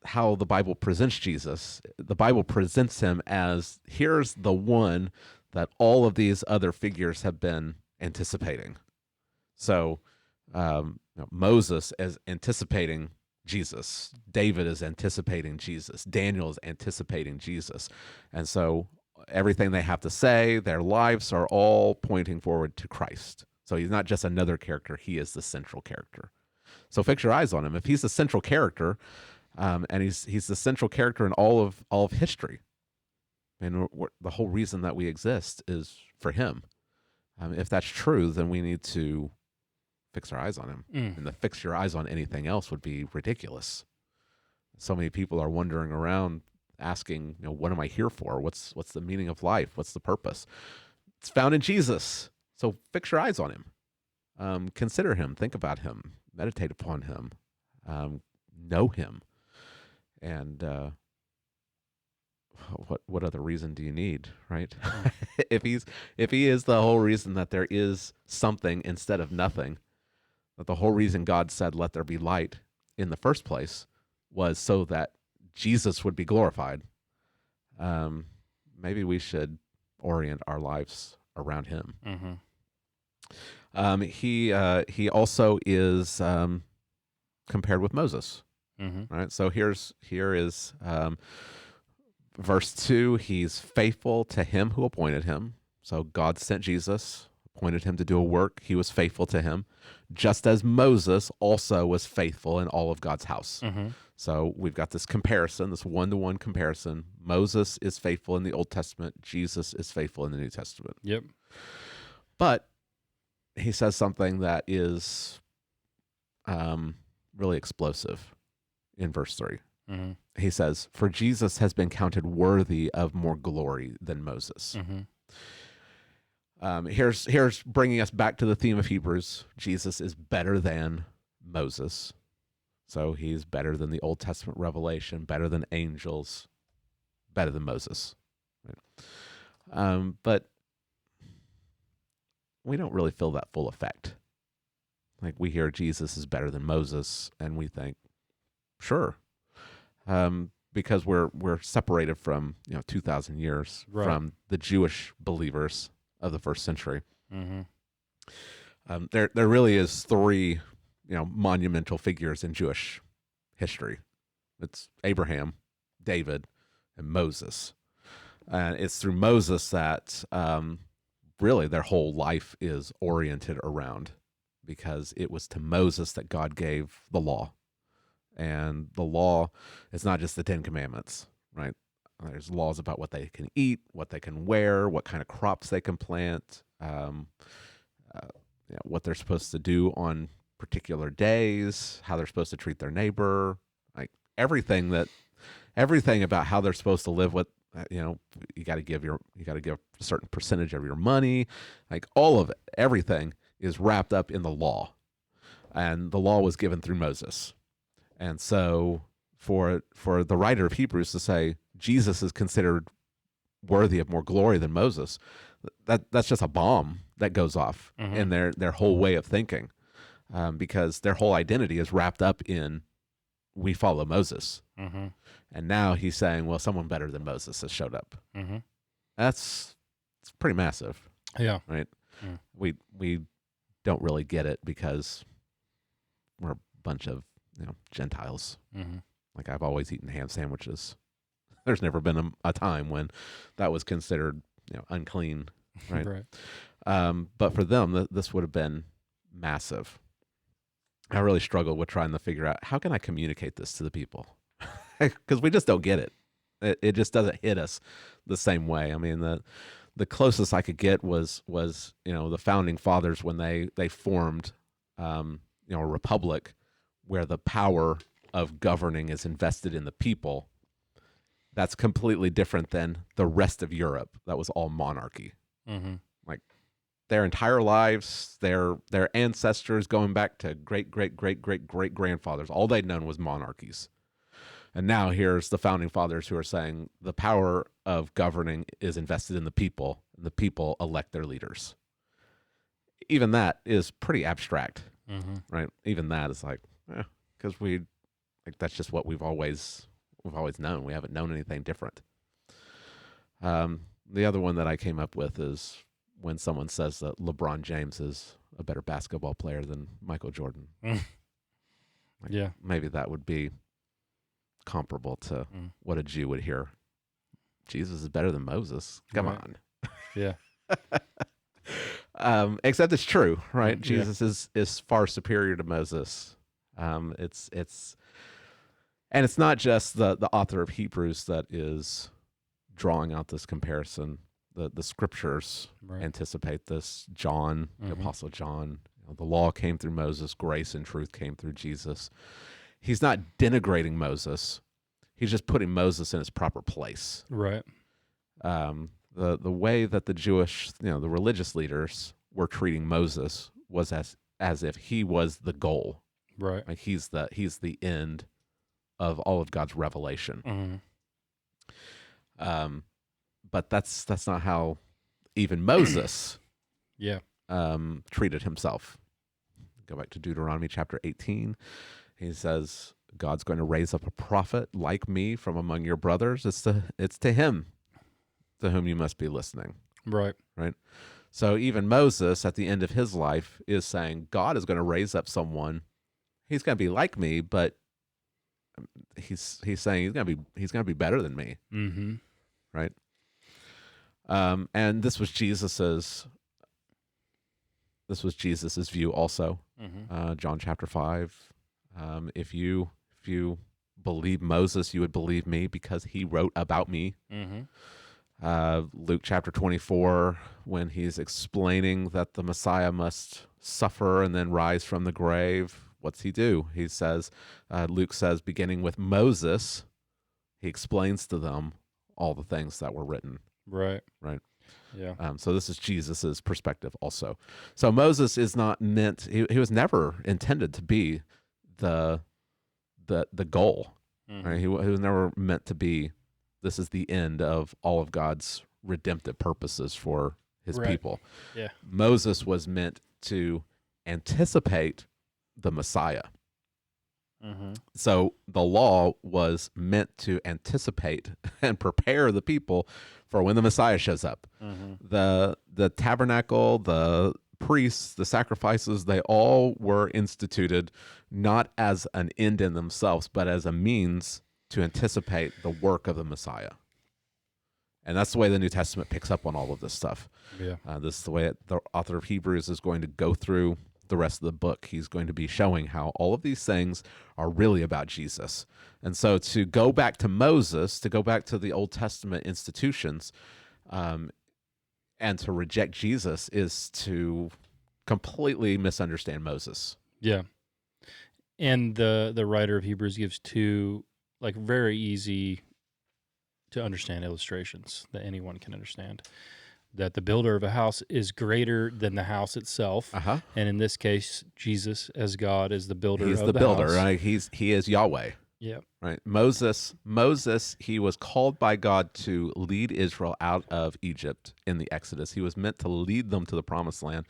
how the Bible presents Jesus. The Bible presents him as, here's the one that all of these other figures have been anticipating. So Moses is anticipating Jesus. David is anticipating Jesus. Daniel is anticipating Jesus. And so everything they have to say, their lives are all pointing forward to Christ. So he's not just another character. He is the central character. So fix your eyes on him. If he's the central character, and he's the central character in all of history, and the whole reason that we exist is for him. If that's true, then we need to fix our eyes on him. And to fix your eyes on anything else would be ridiculous. So many people are wandering around asking, what am I here for? What's the meaning of life? What's the purpose? It's found in Jesus. So fix your eyes on him. Consider him. Think about him. Meditate upon him. Know him. And what other reason do you need, right? if he is the whole reason that there is something instead of nothing, that the whole reason God said, let there be light in the first place was so that Jesus would be glorified. Maybe we should orient our lives around him. Mm-hmm. He also is compared with Moses. Mm-hmm. Right. So here is verse 2. He's faithful to him who appointed him. So God sent Jesus, appointed him to do a work. He was faithful to him, just as Moses also was faithful in all of God's house. Mm-hmm. So we've got this comparison, this one-to-one comparison. Moses is faithful in the Old Testament. Jesus is faithful in the New Testament. Yep. But he says something that is really explosive in verse 3. Mm-hmm. He says, for Jesus has been counted worthy of more glory than Moses. Mm-hmm. Here's bringing us back to the theme of Hebrews. Jesus is better than Moses. So he's better than the Old Testament revelation, better than angels, better than Moses. Right? But we don't really feel that full effect. Like we hear Jesus is better than Moses, and we think, Sure. Because we're separated from 2,000 years Right. from the Jewish believers of the first century. Mm-hmm. There really is three monumental figures in Jewish history. It's Abraham, David, and Moses. And it's through Moses that really their whole life is oriented around, because it was to Moses that God gave the law. And the law is not just the 10 Commandments, right? There's laws about what they can eat, what they can wear, what kind of crops they can plant, what they're supposed to do on particular days, how they're supposed to treat their neighbor, like everything about how they're supposed to live. What you got to give a certain percentage of your money, like all of it, everything is wrapped up in the law, and the law was given through Moses. And so for the writer of Hebrews to say Jesus is considered worthy of more glory than Moses, that's just a bomb that goes off in their whole way of thinking, because their whole identity is wrapped up in we follow Moses. And now he's saying, well, someone better than Moses has showed up. It's pretty massive. Yeah. Right. We don't really get it because we're a bunch of Gentiles. Like, I've always eaten ham sandwiches. There's never been a time when that was considered unclean, right? Right. But for them, this would have been massive. I really struggled with trying to figure out, how can I communicate this to the people? Because we just don't get it. It just doesn't hit us the same way. I mean, the closest I could get was the founding fathers, when they formed a republic where the power of governing is invested in the people. That's completely different than the rest of Europe. That was all monarchy. Like, their entire lives, their ancestors going back to great grandfathers, all they'd known was monarchies. And now here's the founding fathers who are saying the power of governing is invested in the people, and the people elect their leaders. Even that is pretty abstract, right? Even that is like, because that's just what we've always known. We haven't known anything different. The other one that I came up with is when someone says that LeBron James is a better basketball player than Michael Jordan. Yeah. Maybe that would be comparable to what a Jew would hear. Jesus is better than Moses. Come on. Yeah. Except it's true, right? Yeah. Jesus is far superior to Moses. It's not just the author of Hebrews that is drawing out this comparison. The scriptures anticipate this. John, the Apostle John, the law came through Moses, grace and truth came through Jesus. He's not denigrating Moses. He's just putting Moses in his proper place. Right. The way that the Jewish, the religious leaders were treating Moses was as if he was the goal. Right. Like, he's the end of all of God's revelation. But that's not how even Moses treated himself. Go back to Deuteronomy chapter 18. He says, God's going to raise up a prophet like me from among your brothers. It's to him to whom you must be listening. Right. Right. So even Moses at the end of his life is saying, God is going to raise up someone. He's going to be like me, but he's saying he's going to be better than me. Right. And this was Jesus's view also. John chapter 5. If you believe Moses, you would believe me because he wrote about me. Luke chapter 24, when he's explaining that the Messiah must suffer and then rise from the grave, what's he do? He says, Luke says, beginning with Moses, he explains to them all the things that were written. Right. Yeah. So this is Jesus's perspective also. So Moses is not meant, he was never intended to be the goal. Right? He was never meant to be, this is the end of all of God's redemptive purposes for his people. Yeah. Moses was meant to anticipate the Messiah. Mm-hmm. So the law was meant to anticipate and prepare the people for when the Messiah shows up. Mm-hmm. The tabernacle, the priests, the sacrifices, they all were instituted not as an end in themselves, but as a means to anticipate the work of the Messiah. And that's the way the New Testament picks up on all of this stuff. Yeah. This is the way the author of Hebrews is going to go through the rest of the book. He's going to be showing how all of these things are really about Jesus. And so to go back to Moses, to go back to the Old Testament institutions, and to reject Jesus is to completely misunderstand Moses. Yeah. And the writer of Hebrews gives two like very easy to understand illustrations that anyone can understand. That the builder of a house is greater than the house itself. Uh-huh. And in this case, Jesus as God is the builder He's of the builder, house. right? He is Yahweh. Yeah. Right. Moses, he was called by God to lead Israel out of Egypt in the Exodus. He was meant to lead them to the promised land.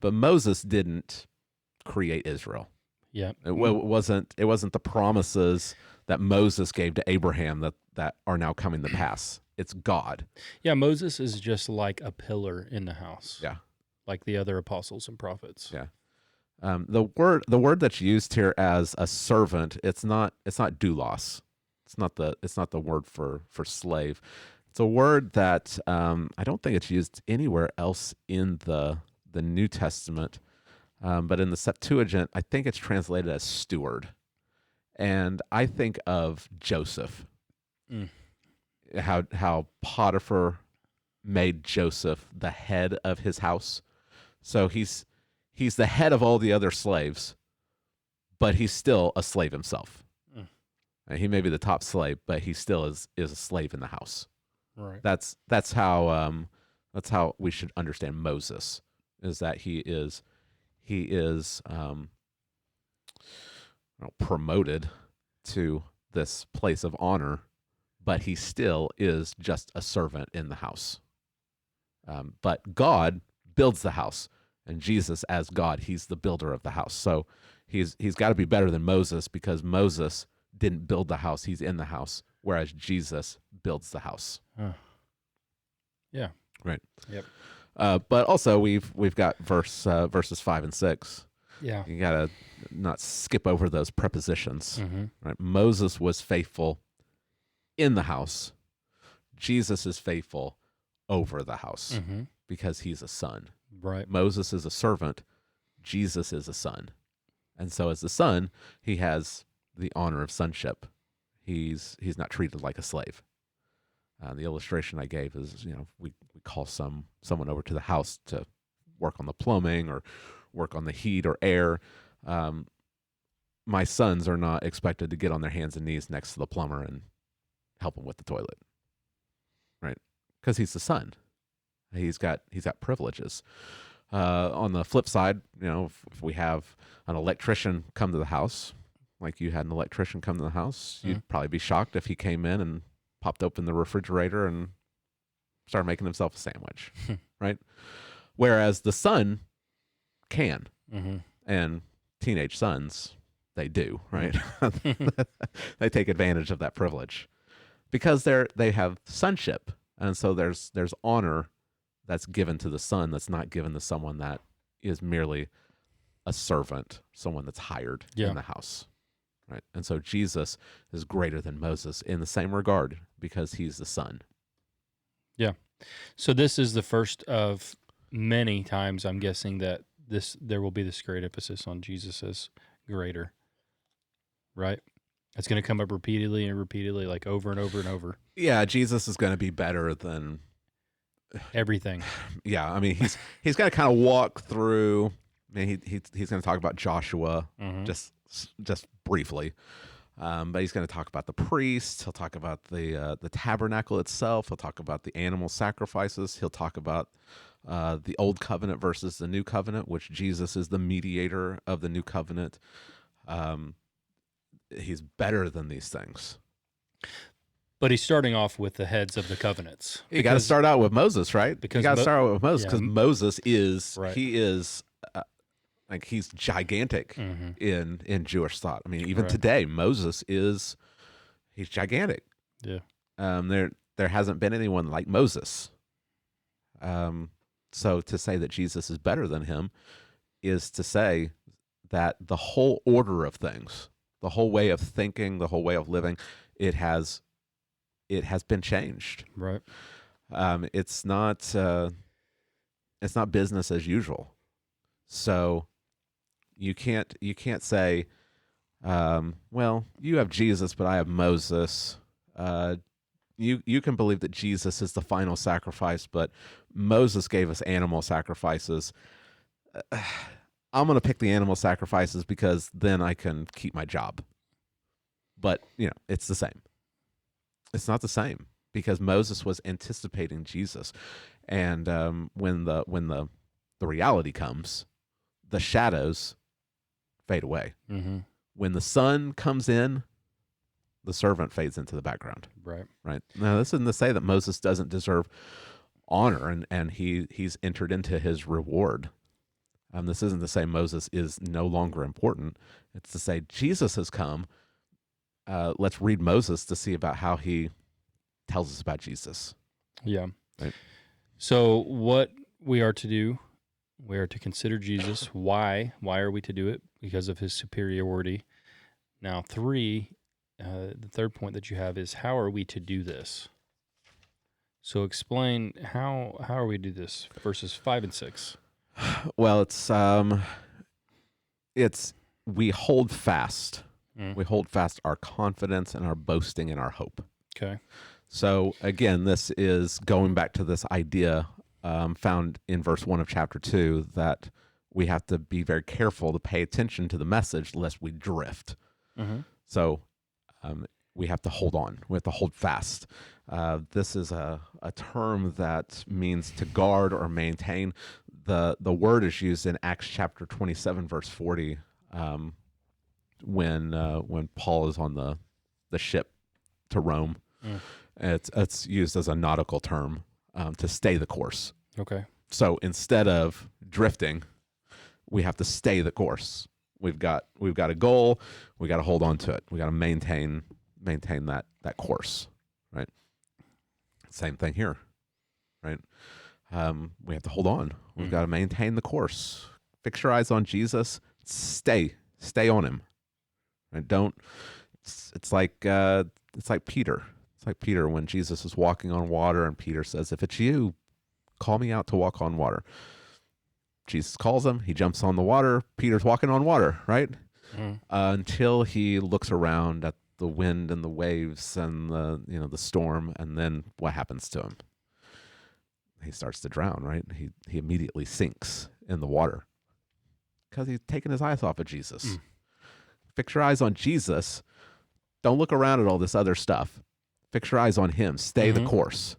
But Moses didn't create Israel. Yeah. It wasn't the promises that Moses gave to Abraham that are now coming to pass. It's God. Yeah, Moses is just like a pillar in the house. Yeah. Like the other apostles and prophets. Yeah. The word that's used here as a servant, it's not doulos. It's not the word for slave. It's a word that I don't think it's used anywhere else in the New Testament, but in the Septuagint, I think it's translated as steward. And I think of Joseph, how Potiphar made Joseph the head of his house. So he's the head of all the other slaves, but he's still a slave himself. He may be the top slave, but he still is a slave in the house. Right. That's how we should understand Moses, is that he is promoted to this place of honor, but he still is just a servant in the house. But God builds the house. And Jesus, as God, he's the builder of the house. So he's got to be better than Moses, because Moses didn't build the house; he's in the house, whereas Jesus builds the house. Yeah. Right. Yep. But also we've got verses 5 and 6. Yeah. You gotta not skip over those prepositions. Mm-hmm. Right. Moses was faithful in the house. Jesus is faithful over the house, because he's a son. Right. Moses is a servant. Jesus is a son. And so as the son, he has the honor of sonship. He's not treated like a slave. The illustration I gave is, we call someone over to the house to work on the plumbing or work on the heat or air. My sons are not expected to get on their hands and knees next to the plumber and help him with the toilet, right? Because he's the son. He's got privileges. On the flip side, if we have an electrician come to the house, like you had an electrician come to the house, you'd probably be shocked if he came in and popped open the refrigerator and started making himself a sandwich, right? Whereas the son can, and teenage sons, they do, right? They take advantage of that privilege because they have sonship, and so there's honor that's given to the son that's not given to someone that is merely a servant, someone that's hired in the house, right? And so Jesus is greater than Moses in the same regard because he's the son. Yeah. So this is the first of many times, I'm guessing, that there will be this great emphasis on Jesus as greater, right? It's going to come up repeatedly and repeatedly, like over and over and over. Yeah, Jesus is going to be better than everything. Yeah, I mean, he's going to kind of walk through. I mean, he's going to talk about Joshua just briefly, but he's going to talk about the priests. He'll talk about the tabernacle itself. He'll talk about the animal sacrifices. He'll talk about the old covenant versus the new covenant, which Jesus is the mediator of the new covenant. He's better than these things. But he's starting off with the heads of the covenants. You got to start out with Moses, right? Because you got to start out with Moses because Moses is right. He is Like he's gigantic in Jewish thought. I mean, even Right. today, he's gigantic. Yeah. There hasn't been anyone like Moses. So to say that Jesus is better than him is to say that the whole order of things, the whole way of thinking, the whole way of living, it has been changed. Right. It's not business as usual. So you can't say, well, you have Jesus, but I have Moses. You can believe that Jesus is the final sacrifice, but Moses gave us animal sacrifices. I'm going to pick the animal sacrifices because then I can keep my job. But, it's the same. It's not the same because Moses was anticipating Jesus. And when the reality comes, the shadows fade away. Mm-hmm. When the sun comes in, the servant fades into the background. Right. Right. Now, this isn't to say that Moses doesn't deserve honor and he's entered into his reward. This isn't to say Moses is no longer important. It's to say Jesus has come. Let's read Moses to see about how he tells us about Jesus. Yeah. Right. So what we are to do, we are to consider Jesus. Why? Why are we to do it? Because of his superiority. Now, the third point that you have is how are we to do this? So explain how are we to do this? Verses 5 and 6. Well, it's we hold fast. We hold fast our confidence and our boasting and our hope. Okay. So again, this is going back to this idea found in verse 1 of chapter 2 that we have to be very careful to pay attention to the message lest we drift. Mm-hmm. So we have to hold on. We have to hold fast. This is a term that means to guard or maintain. The word is used in Acts chapter 27, verse 40, when Paul is on the ship to Rome. It's used as a nautical term to stay the course. Okay. So instead of drifting, we have to stay the course. We've got a goal. We got to hold on to it. We got to maintain that course, right? Same thing here, right? We have to hold on. We've got to maintain the course. Fix your eyes on Jesus. Stay on him. Right? Don't. It's like Peter. It's like Peter when Jesus is walking on water, and Peter says, "If it's you, call me out to walk on water." Jesus calls him. He jumps on the water. Peter's walking on water, right? Until he looks around at the wind and the waves and the storm, and then what happens to him? He starts to drown, right? He immediately sinks in the water because he's taken his eyes off of Jesus. Fix your eyes on Jesus. Don't look around at all this other stuff. Fix your eyes on him. Stay the course.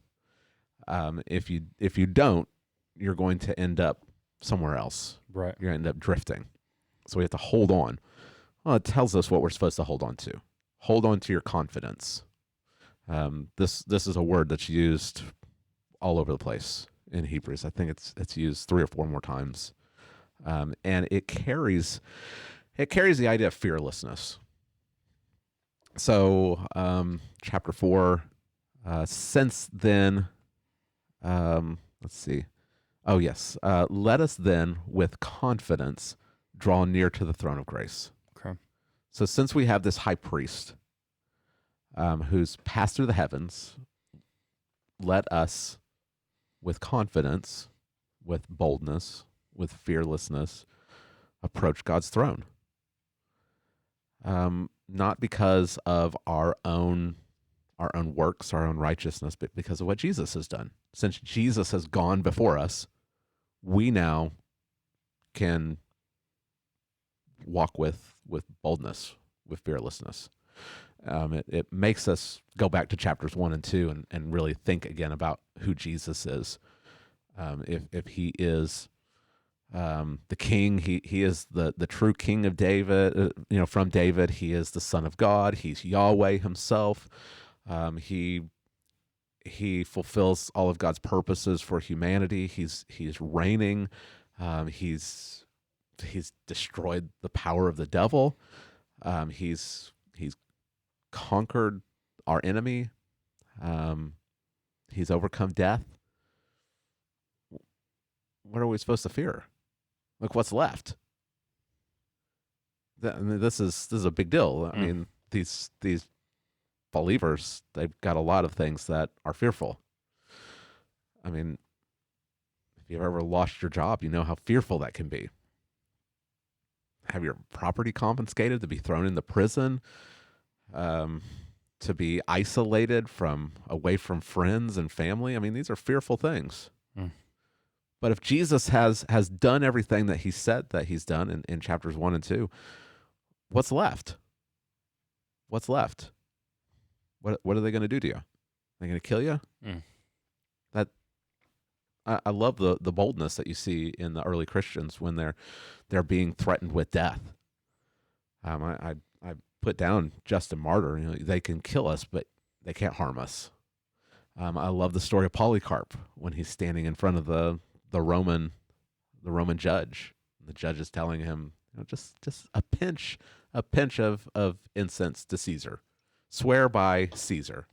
If you don't, you're going to end up somewhere else. Right. You're going to end up drifting. So we have to hold on. Well, it tells us what we're supposed to hold on to. Hold on to your confidence. This is a word that's used all over the place in Hebrews. I think it's used 3 or 4 more times, and it carries the idea of fearlessness. So, chapter 4. Since then, let's see. Oh yes, let us then with confidence draw near to the throne of grace. Okay. So since we have this high priest who's passed through the heavens, let us with confidence, with boldness, with fearlessness, approach God's throne. Not because of our own works, our own righteousness, but because of what Jesus has done. Since Jesus has gone before us, we now can walk with boldness, with fearlessness. It makes us go back to chapters 1 and 2 and really think again about who Jesus is. If he is the king, he is the true king of David, from David. He is the Son of God. He's Yahweh himself. He fulfills all of God's purposes for humanity. He's reigning. He's he's destroyed the power of the devil. He's conquered our enemy. He's overcome death. What are we supposed to fear? Like, what's left? I mean, this is a big deal. I mean, these believers, they've got a lot of things that are fearful. I mean, if you've ever lost your job, you know how fearful that can be. Have your property confiscated, to be thrown into prison, to be isolated away from friends and family. I mean, these are fearful things. But if Jesus has done everything that he said that he's done in chapters 1 and 2, what's left? What's left? What are they going to do to you? They're going to kill you? That I love the boldness that you see in the early Christians when they're being threatened with death. I put down Justin Martyr. You know, they can kill us, but they can't harm us. I love the story of Polycarp when he's standing in front of the Roman judge. The judge is telling him, you know, just a pinch of incense to Caesar. Swear by Caesar.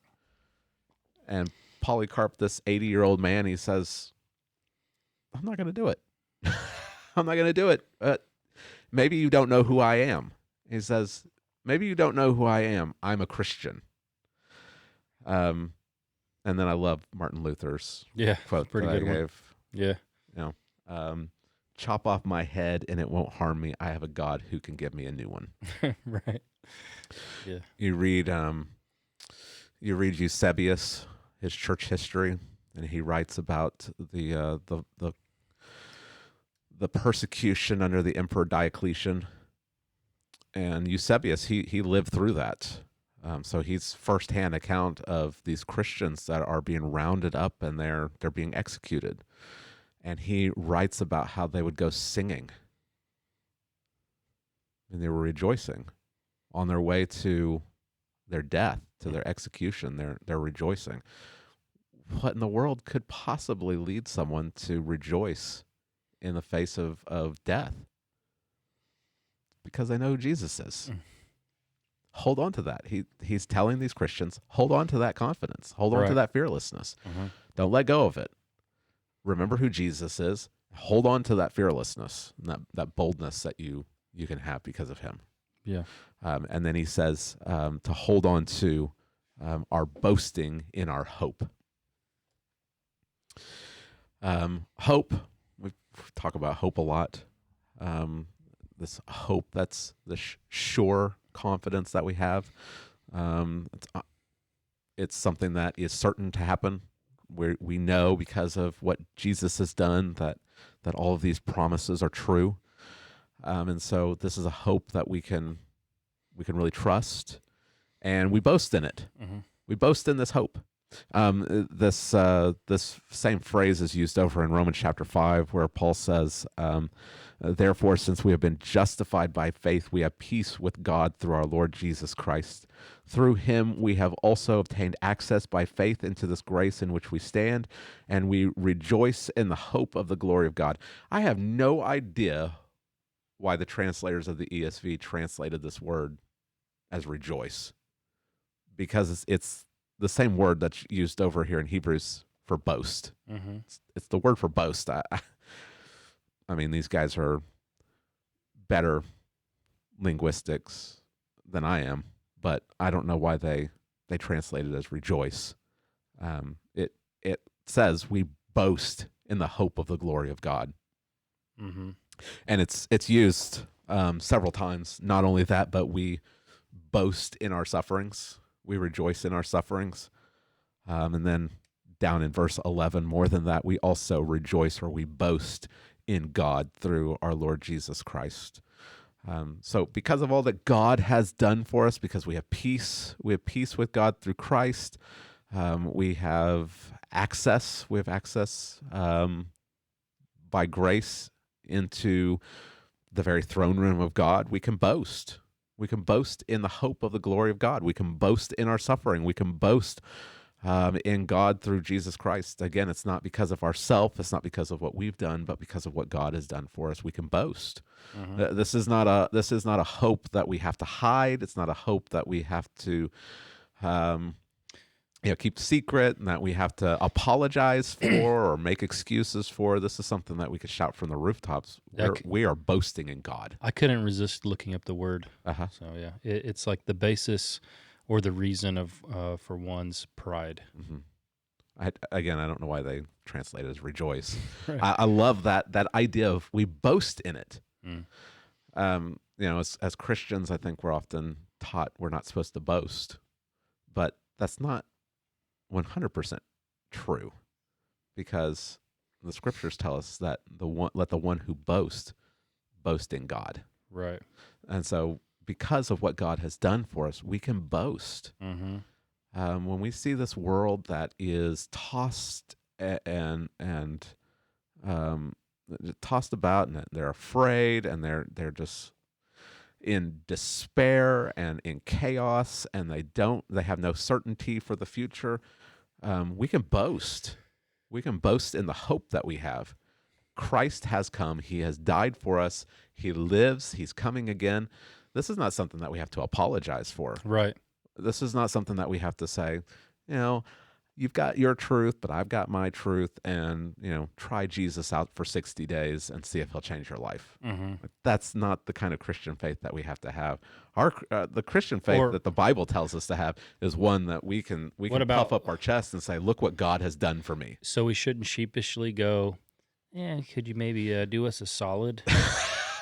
And Polycarp, this 80-year-old man, he says, I'm not going to do it. I'm not going to do it. Maybe you don't know who I am. He says, maybe you don't know who I am. I'm a Christian. And then I love Martin Luther's quote pretty that good I one. gave. Yeah. You know, chop off my head and it won't harm me. I have a God who can give me a new one. Right. Yeah. You read Eusebius, his church history, and he writes about the persecution under the Emperor Diocletian. And Eusebius, he lived through that. So he's firsthand account of these Christians that are being rounded up and they're being executed. And he writes about how they would go singing. And they were rejoicing on their way to their death, to their execution. They're rejoicing. What in the world could possibly lead someone to rejoice in the face of death? Because they know who Jesus is. Hold on to that. He's telling these Christians, hold on to that confidence. Hold on to that fearlessness. Don't let go of it. Remember who Jesus is. Hold on to that fearlessness and that boldness that you can have because of him. Yeah. And then he says to hold on to our boasting in our hope. Hope, we talk about hope a lot. This hope, that's the sure confidence that we have. It's something that is certain to happen. We know because of what Jesus has done that all of these promises are true. And so this is a hope that we can really trust, and we boast in it. We boast in this hope. This same phrase is used over in Romans chapter 5, where Paul says, therefore, since we have been justified by faith, we have peace with God through our Lord Jesus Christ. Through him we have also obtained access by faith into this grace in which we stand, and we rejoice in the hope of the glory of God. I have no idea why the translators of the ESV translated this word as rejoice, because it's the same word that's used over here in Hebrews for boast. It's the word for boast. I mean, these guys are better linguistics than I am, but I don't know why they translate it as rejoice. It says we boast in the hope of the glory of God. And it's used several times. Not only that, but we boast in our sufferings. We rejoice in our sufferings. And then down in verse 11, more than that, we also rejoice, or we boast in God through our Lord Jesus Christ. So because of all that God has done for us, because we have peace with God through Christ, we have access by grace into the very throne room of God. We can boast. We can boast in the hope of the glory of God. We can boast in our suffering. We can boast in God through Jesus Christ. Again, it's not because of ourself. It's not because of what we've done, but because of what God has done for us. We can boast. This is not a hope that we have to hide. It's not a hope that we have to keep secret and that we have to apologize for or make excuses for. This is something that we could shout from the rooftops. We are boasting in God. I couldn't resist looking up the word. So yeah, it's like the basis or the reason of for one's pride. I don't know why they translate it as rejoice. Right. I love that idea of we boast in it. As Christians, I think we're often taught we're not supposed to boast, but that's not 100% true, because the scriptures tell us that let the one who boast in God. Right. And so because of what God has done for us, we can boast. When we see this world that is tossed and tossed about, and they're afraid, and they're just in despair and in chaos, and they have no certainty for the future, we can boast. We can boast in the hope that we have. Christ has come. He has died for us. He lives. He's coming again. This is not something that we have to apologize for. Right. This is not something that we have to say, you've got your truth, but I've got my truth, and, try Jesus out for 60 days and see if he'll change your life. That's not the kind of Christian faith that we have to have. The Christian faith that the Bible tells us to have is one that we can puff up our chest and say, look what God has done for me. So we shouldn't sheepishly go, could you maybe do us a solid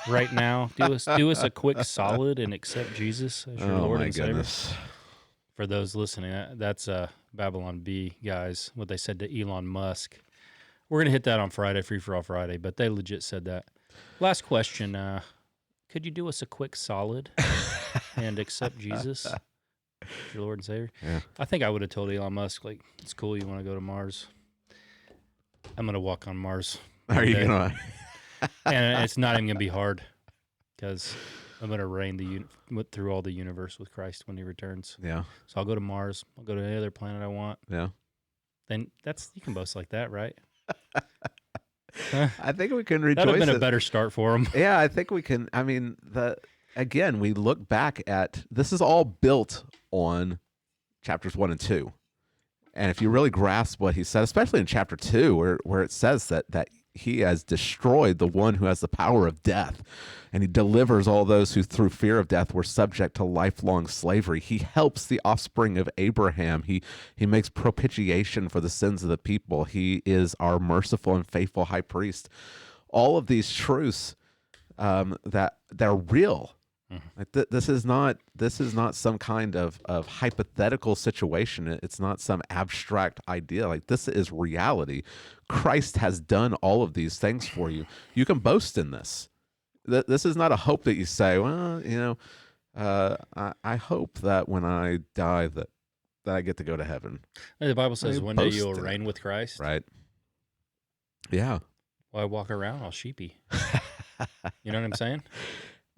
right now? Do us a quick solid and accept Jesus as your Lord and Savior. For those listening, that's Babylon B, guys, what they said to Elon Musk. We're going to hit that on Friday, Free for All Friday, but they legit said that. Last question, could you do us a quick solid and accept Jesus as your Lord and Savior? Yeah. I think I would have told Elon Musk, it's cool, you want to go to Mars. I'm going to walk on Mars. Are you going to? And it's not even going to be hard, because I'm going to reign through all the universe with Christ when he returns. Yeah. So I'll go to Mars. I'll go to any other planet I want. Yeah. Then you can boast like that, right? I think we can rejoice. That would have been a better start for him. Yeah, I think we can. I mean, again, we look back at, this is all built on chapters 1 and 2. And if you really grasp what he said, especially in chapter 2, where it says that he has destroyed the one who has the power of death, and he delivers all those who through fear of death were subject to lifelong slavery. He helps the offspring of Abraham. He makes propitiation for the sins of the people. He is our merciful and faithful high priest. All of these truths that they're real. Like this is not some kind of hypothetical situation. It's not some abstract idea. Like, this is reality. Christ has done all of these things for you. You can boast in this. This is not a hope that you say, well, I hope that when I die that I get to go to heaven. The Bible says one day you'll reign with Christ. Right. Yeah. Well, I walk around all sheepy. You know what I'm saying?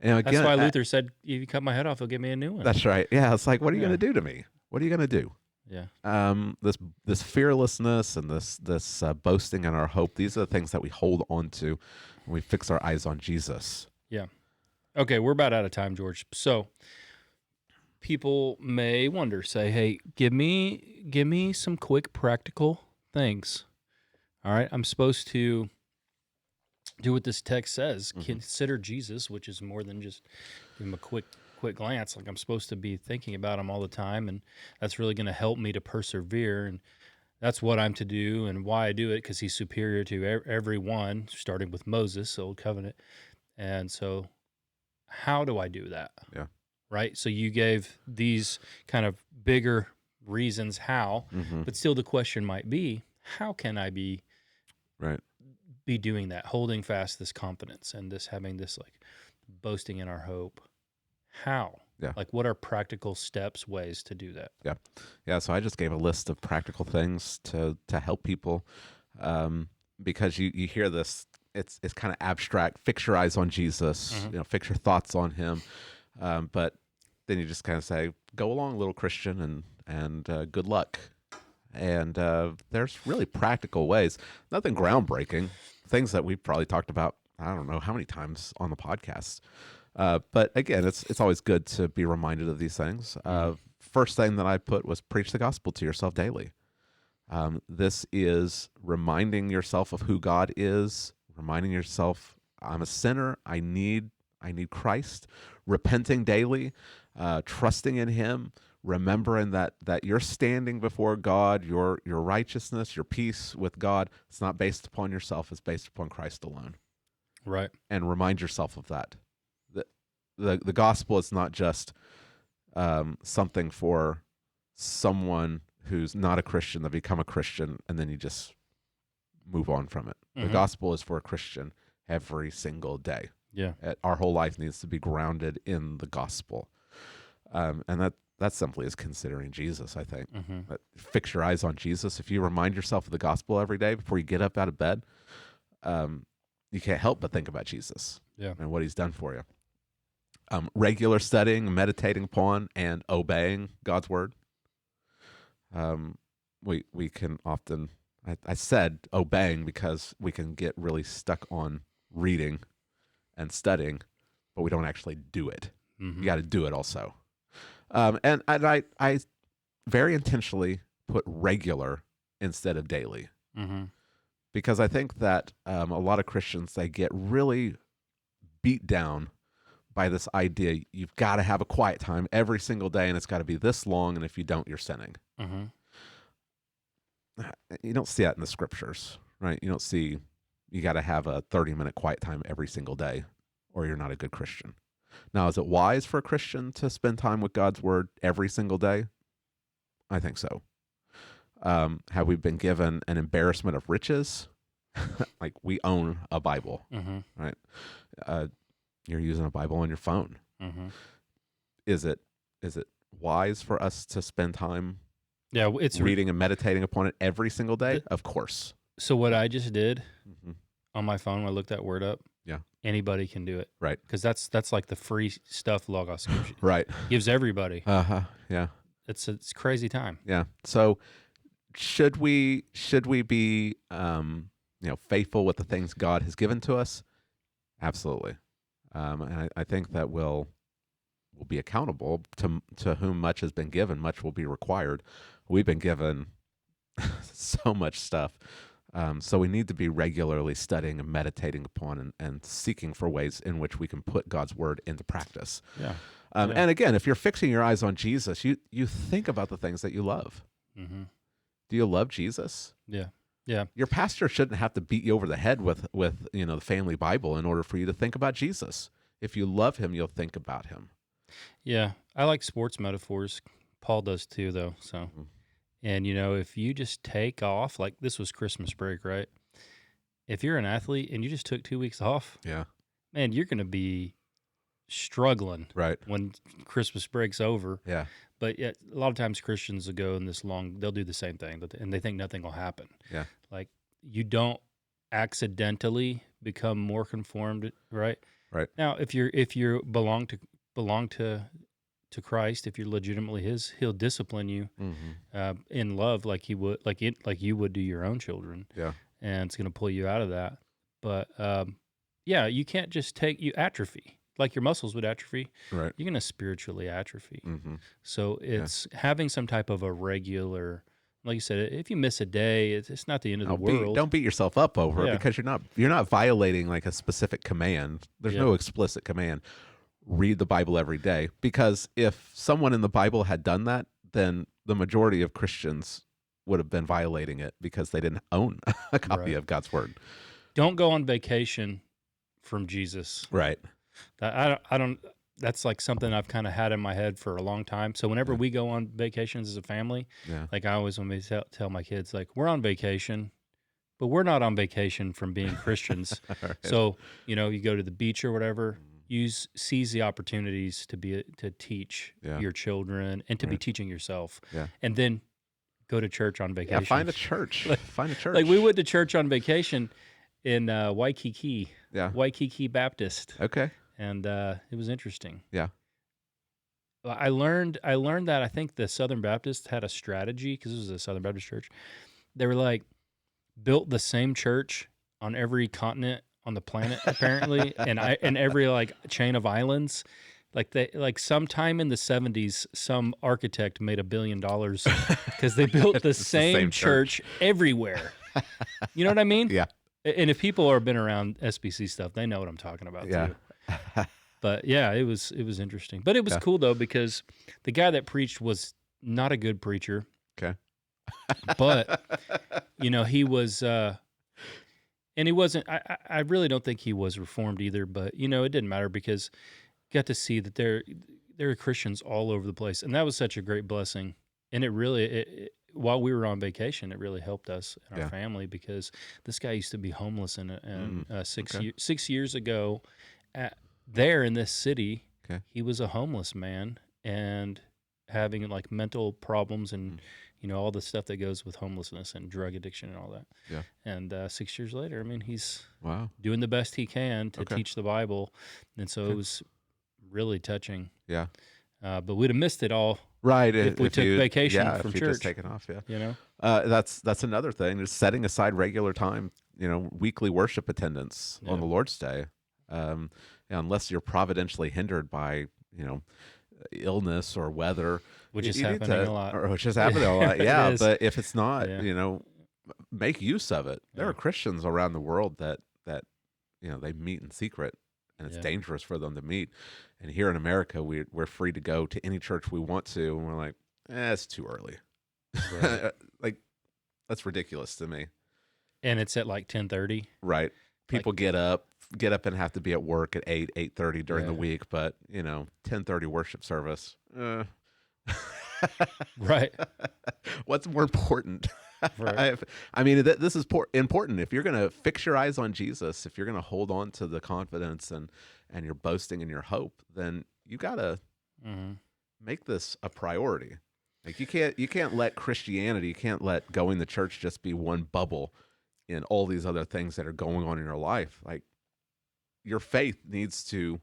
Again, that's why Luther said, if you cut my head off, he'll give me a new one. That's right. Yeah, it's like, what are you going to do to me? What are you going to do? Yeah. This fearlessness and this boasting in our hope, these are the things that we hold on to when we fix our eyes on Jesus. Yeah. Okay, we're about out of time, George. So people may wonder, say, hey, give me some quick practical things. All right, I'm supposed to do what this text says. Consider Jesus, which is more than just give him a quick glance. Like, I'm supposed to be thinking about him all the time, and that's really going to help me to persevere. And that's what I'm to do and why I do it, because he's superior to everyone, starting with Moses, Old Covenant. And so how do I do that? Yeah. Right? So you gave these kind of bigger reasons how, but still the question might be, how can I be doing that, holding fast this confidence and this having this like boasting in our hope? How? Yeah. Like, what are practical steps, ways to do that? Yeah. Yeah. So I just gave a list of practical things to help people, because you hear this, it's kind of abstract. Fix your eyes on Jesus, fix your thoughts on him. But then you just kind of say, go along, little Christian, and good luck. And there's really practical ways, nothing groundbreaking, things that we've probably talked about, I don't know how many times on the podcast. But again, it's always good to be reminded of these things. First thing that I put was preach the gospel to yourself daily. This is reminding yourself of who God is, reminding yourself, I'm a sinner. I need Christ, repenting daily, trusting in him, remembering that you're standing before God, your righteousness, your peace with God, it's not based upon yourself, it's based upon Christ alone. Right. And remind yourself of that. The gospel is not just something for someone who's not a Christian to become a Christian and then you just move on from it. The gospel is for a Christian every single day. Yeah. Our whole life needs to be grounded in the gospel. And that simply is considering Jesus, I think. Fix your eyes on Jesus. If you remind yourself of the gospel every day before you get up out of bed, you can't help but think about Jesus and what he's done for you. Regular studying, meditating upon, and obeying God's word. We can often, I said obeying because we can get really stuck on reading and studying, but we don't actually do it. You got to do it also. And I very intentionally put regular instead of daily, because I think that a lot of Christians, they get really beat down by this idea you've got to have a quiet time every single day and it's got to be this long, and if you don't, you're sinning. You don't see that in the scriptures, right? You don't see you got to have a 30-minute quiet time every single day or you're not a good Christian. Now, is it wise for a Christian to spend time with God's word every single day? I think so. Have we been given an embarrassment of riches? Like, we own a Bible, right? You're using a Bible on your phone. Is it wise for us to spend time it's reading and meditating upon it every single day? Of course. So what I just did on my phone when I looked that word up, anybody can do it. Right. Because that's like the free stuff Logos gives you. Right. Gives everybody. Yeah. It's crazy time. Yeah. So should we be faithful with the things God has given to us? Absolutely. And I think that we'll be accountable to whom much has been given, much will be required. We've been given so much stuff. So we need to be regularly studying and meditating upon and seeking for ways in which we can put God's word into practice. And again, if you're fixing your eyes on Jesus, you think about the things that you love. Do you love Jesus? Yeah. Your pastor shouldn't have to beat you over the head with the family Bible in order for you to think about Jesus. If you love him, you'll think about him. Yeah. I like sports metaphors. Paul does too, though. So, and if you just take off, like this was Christmas break, right? If you're an athlete and you just took 2 weeks off, man, you're going to be struggling when Christmas break's over. Yeah. But a lot of times Christians will go in this long, they'll do the same thing, and they think nothing will happen. Yeah. Like, you don't accidentally become more conformed, right? Right. Now, if you belong to Christ, if you're legitimately his, he'll discipline you in love like he would, like you would do your own children. Yeah. And it's going to pull you out of that. But you can't just you atrophy. Like your muscles would atrophy, right? You're going to spiritually atrophy. So it's having some type of a regular, like you said, if you miss a day, it's not the end of the world. Don't beat yourself up over it, because you're not violating like a specific command. There's no explicit command. Read the Bible every day, because if someone in the Bible had done that, then the majority of Christians would have been violating it because they didn't own a copy of God's word. Don't go on vacation from Jesus. Right. I don't. That's like something I've kind of had in my head for a long time. So whenever we go on vacations as a family, like I always want to tell my kids, like, we're on vacation, but we're not on vacation from being Christians. Right. So you go to the beach or whatever. Seize the opportunities to teach your children and to be teaching yourself. Yeah. And then go to church on vacation. Yeah, find a church. Find a church. Like we went to church on vacation in Waikiki. Yeah. Waikiki Baptist. Okay. And it was interesting. Yeah. I learned that I think the Southern Baptists had a strategy because this was a Southern Baptist church. They were like built the same church on every continent on the planet apparently, and every like chain of islands. Like sometime in the 70s, some architect made $1 billion because they built the It's the same same church everywhere. You know what I mean? Yeah. And if people have been around SBC stuff, they know what I'm talking about Yeah. too. But yeah, it was interesting. But it was Yeah. cool though because the guy that preached was not a good preacher. Okay. But he was and he wasn't I really don't think he was reformed either, but it didn't matter because got to see that there are Christians all over the place, and that was such a great blessing. And it really while we were on vacation, it really helped us and our family because this guy used to be homeless and 6 years ago there in this city. Okay. He was a homeless man and having like mental problems and all the stuff that goes with homelessness and drug addiction and all that. Yeah. And 6 years later, I mean, he's Wow. doing the best he can to teach the Bible, and so it was really touching. Yeah. But we'd have missed it all, right? If we took vacation from if you church, just taken off. Yeah. you know. That's another thing. Is setting aside regular time. Weekly worship attendance on the Lord's Day. Unless you're providentially hindered by illness or weather, which is happening a lot. Which is happening a lot. Yeah, but if it's not, Yeah. Make use of it. There Yeah. are Christians around the world that they meet in secret, and it's dangerous for them to meet. And here in America, we're free to go to any church we want to, and we're like, it's too early. Right. Like, that's ridiculous to me. And it's at like 10:30. Right. People get up and have to be at work at 8:30 during the week, but 10:30 worship service. Right. What's more important? Right. I mean, this is important. If you're going to fix your eyes on Jesus, if you're going to hold on to the confidence and you're boasting in your hope, then you got to make this a priority. Like you can't let Christianity, you can't let going to church just be one bubble in all these other things that are going on in your life. Like, your faith needs to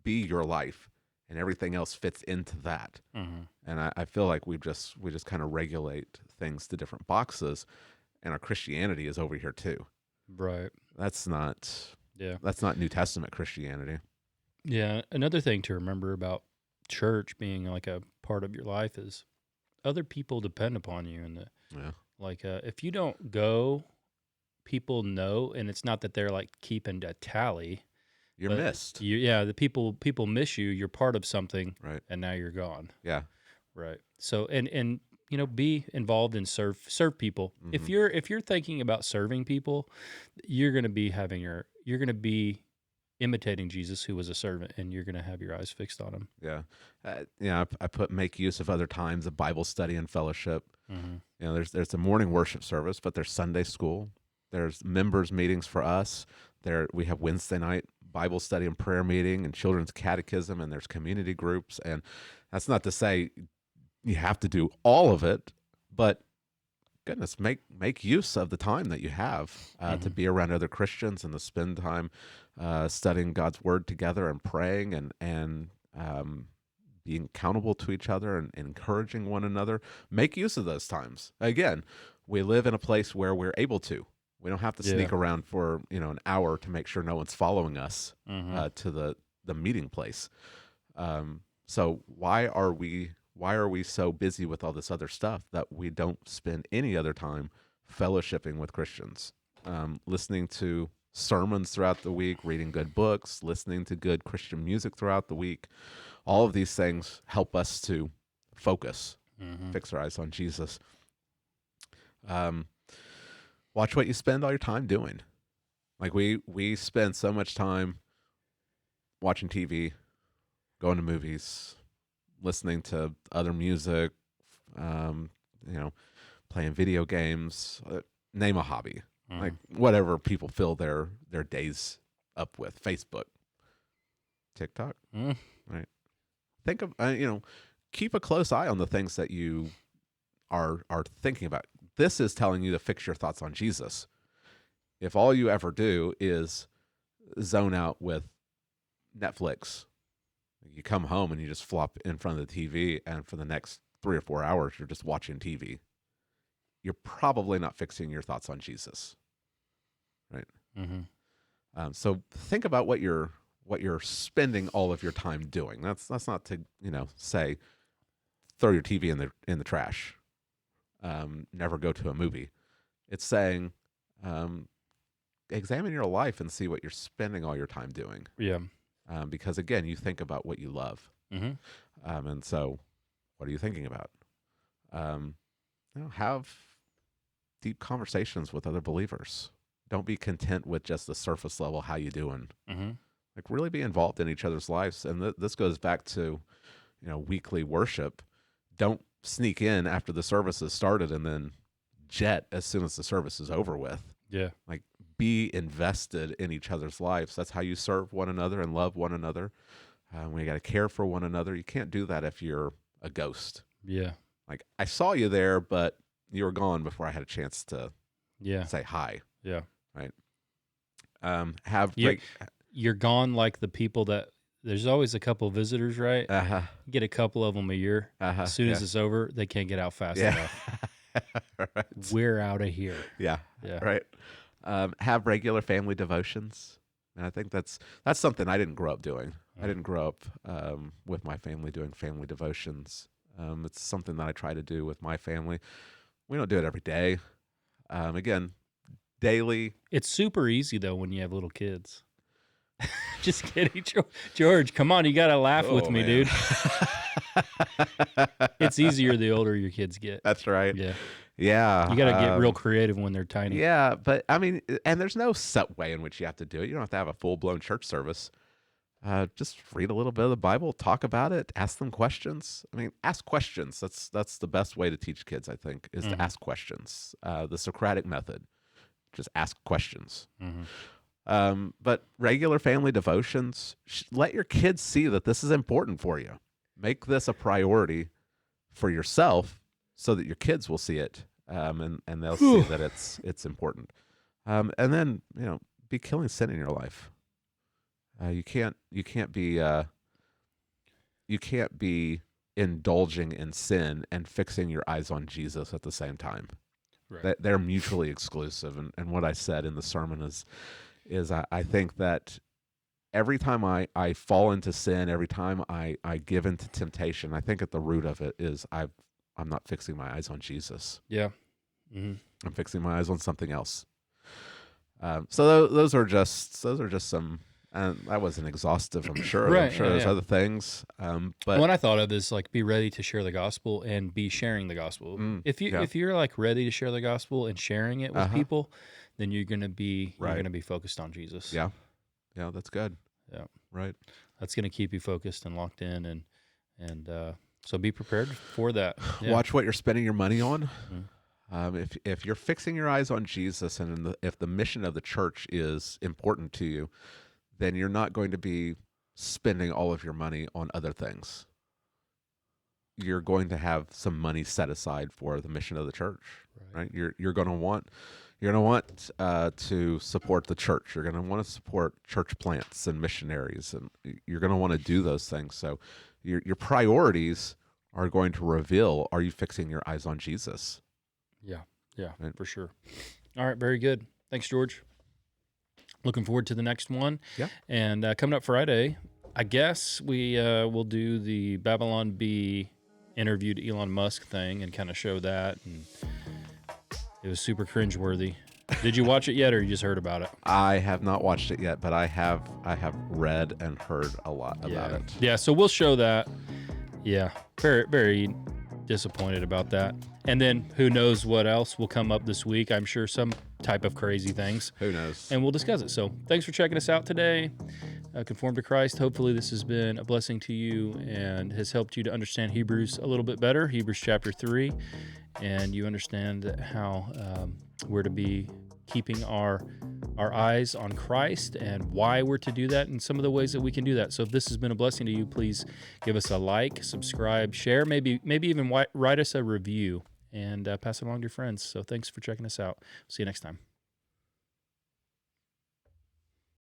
be your life, and everything else fits into that. And I feel like we just kind of regulate things to different boxes, and our Christianity is over here too. Right. That's not New Testament Christianity. Yeah. Another thing to remember about church being like a part of your life is other people depend upon you, and if you don't go, people know, and it's not that they're like keeping a tally. You're missed. The people miss you. You're part of something, right? And now you're gone. Yeah, right. So and be involved and serve people. If you're thinking about serving people, you're going to be imitating Jesus, who was a servant, and you're going to have your eyes fixed on him. Yeah. I put make use of other times of Bible study and fellowship. There's a morning worship service, but there's Sunday school. There's members meetings for us. We have Wednesday night Bible study and prayer meeting and children's catechism, and there's community groups. And that's not to say you have to do all of it, but goodness, make use of the time that you have to be around other Christians and to spend time studying God's word together and praying and being accountable to each other and encouraging one another. Make use of those times. Again, we live in a place where we're able to. We don't have to sneak around for an hour to make sure no one's following us to the meeting place. So why are we so busy with all this other stuff that we don't spend any other time fellowshipping with Christians, listening to sermons throughout the week, reading good books, listening to good Christian music throughout the week? All of these things help us to focus, fix our eyes on Jesus. Watch what you spend all your time doing. Like we spend so much time watching TV, going to movies, listening to other music, playing video games, name a hobby, like whatever people fill their days up with. Facebook, TikTok, right? Think of keep a close eye on the things that you are thinking about. This is telling you to fix your thoughts on Jesus. If all you ever do is zone out with Netflix, You come home and you just flop in front of the TV, and for the next 3 or 4 hours, you're just watching TV. You're probably not fixing your thoughts on Jesus, right? So think about what you're spending all of your time doing. That's not to say throw your TV in the trash, never go to a movie. It's saying examine your life and see what you're spending all your time doing. Yeah. Because again, you think about what you love, and so what are you thinking about? Have deep conversations with other believers. Don't be content with just the surface level. How you doing? Like really be involved in each other's lives. And this goes back to, weekly worship. Don't sneak in after the service has started and then jet as soon as the service is over with. Yeah. Like be invested in each other's lives. That's how you serve one another and love one another. We got to care for one another. You can't do that if you're a ghost. Yeah. Like I saw you there, but you were gone before I had a chance to say hi. Yeah. Right. You're gone like the people that there's always a couple of visitors, right? Get a couple of them a year. As soon as it's over, they can't get out fast enough. Right. We're out of here. Yeah. Right. Have regular family devotions. And I think that's something I didn't grow up doing. I didn't grow up with my family doing family devotions. It's something that I try to do with my family. We don't do it every day. Again, daily. It's super easy, though, when you have little kids. Just kidding. George, come on. You got to laugh with me, dude. It's easier the older your kids get. That's right. Yeah. Yeah. You got to get real creative when they're tiny. Yeah, but I mean, and there's no set way in which you have to do it. You don't have to have a full-blown church service. Just read a little bit of the Bible, talk about it, ask them questions. I mean, ask questions. That's the best way to teach kids, I think, is to ask questions. The Socratic method, just ask questions. But regular family devotions, let your kids see that this is important for you. Make this a priority for yourself so that your kids will see it, and they'll see that it's important. And then, be killing sin in your life. You can't be indulging in sin and fixing your eyes on Jesus at the same time. Right. They're mutually exclusive. And what I said in the sermon is I think that every time I fall into sin, every time I give into temptation, I think at the root of it is I'm not fixing my eyes on Jesus. Yeah. I'm fixing my eyes on something else. So those are just some. And that wasn't exhaustive, I'm sure. Right, I'm sure there's other things. But what I thought of is like be ready to share the gospel and be sharing the gospel. If you're like ready to share the gospel and sharing it with people, then you're gonna be focused on Jesus. Yeah, that's good. Yeah, right. That's gonna keep you focused and locked in, and so be prepared for that. Yeah. Watch what you're spending your money on. If you're fixing your eyes on Jesus, and if the mission of the church is important to you, then you're not going to be spending all of your money on other things. You're going to have some money set aside for the mission of the church, right? You're going to want to support the church. You're going to want to support church plants and missionaries, and you're going to want to do those things. So your priorities are going to reveal: are you fixing your eyes on Jesus? Yeah, right? For sure. All right, very good. Thanks, George. Looking forward to the next one. Yeah. And coming up Friday, I guess we will do the Babylon Bee interviewed Elon Musk thing and kind of show that. And it was super cringeworthy. Did you watch it yet, or you just heard about it? I have not watched it yet, but I have read and heard a lot about it. Yeah, so we'll show that. Yeah, very, very disappointed about that. And then who knows what else will come up this week. I'm sure some type of crazy things. Who knows? And we'll discuss it. So thanks for checking us out today. Conformed to Christ. Hopefully this has been a blessing to you and has helped you to understand Hebrews a little bit better, Hebrews chapter 3. And you understand how we're to be keeping our eyes on Christ and why we're to do that and some of the ways that we can do that. So if this has been a blessing to you, please give us a like, subscribe, share, maybe even write us a review and pass it along to your friends. So thanks for checking us out. See you next time.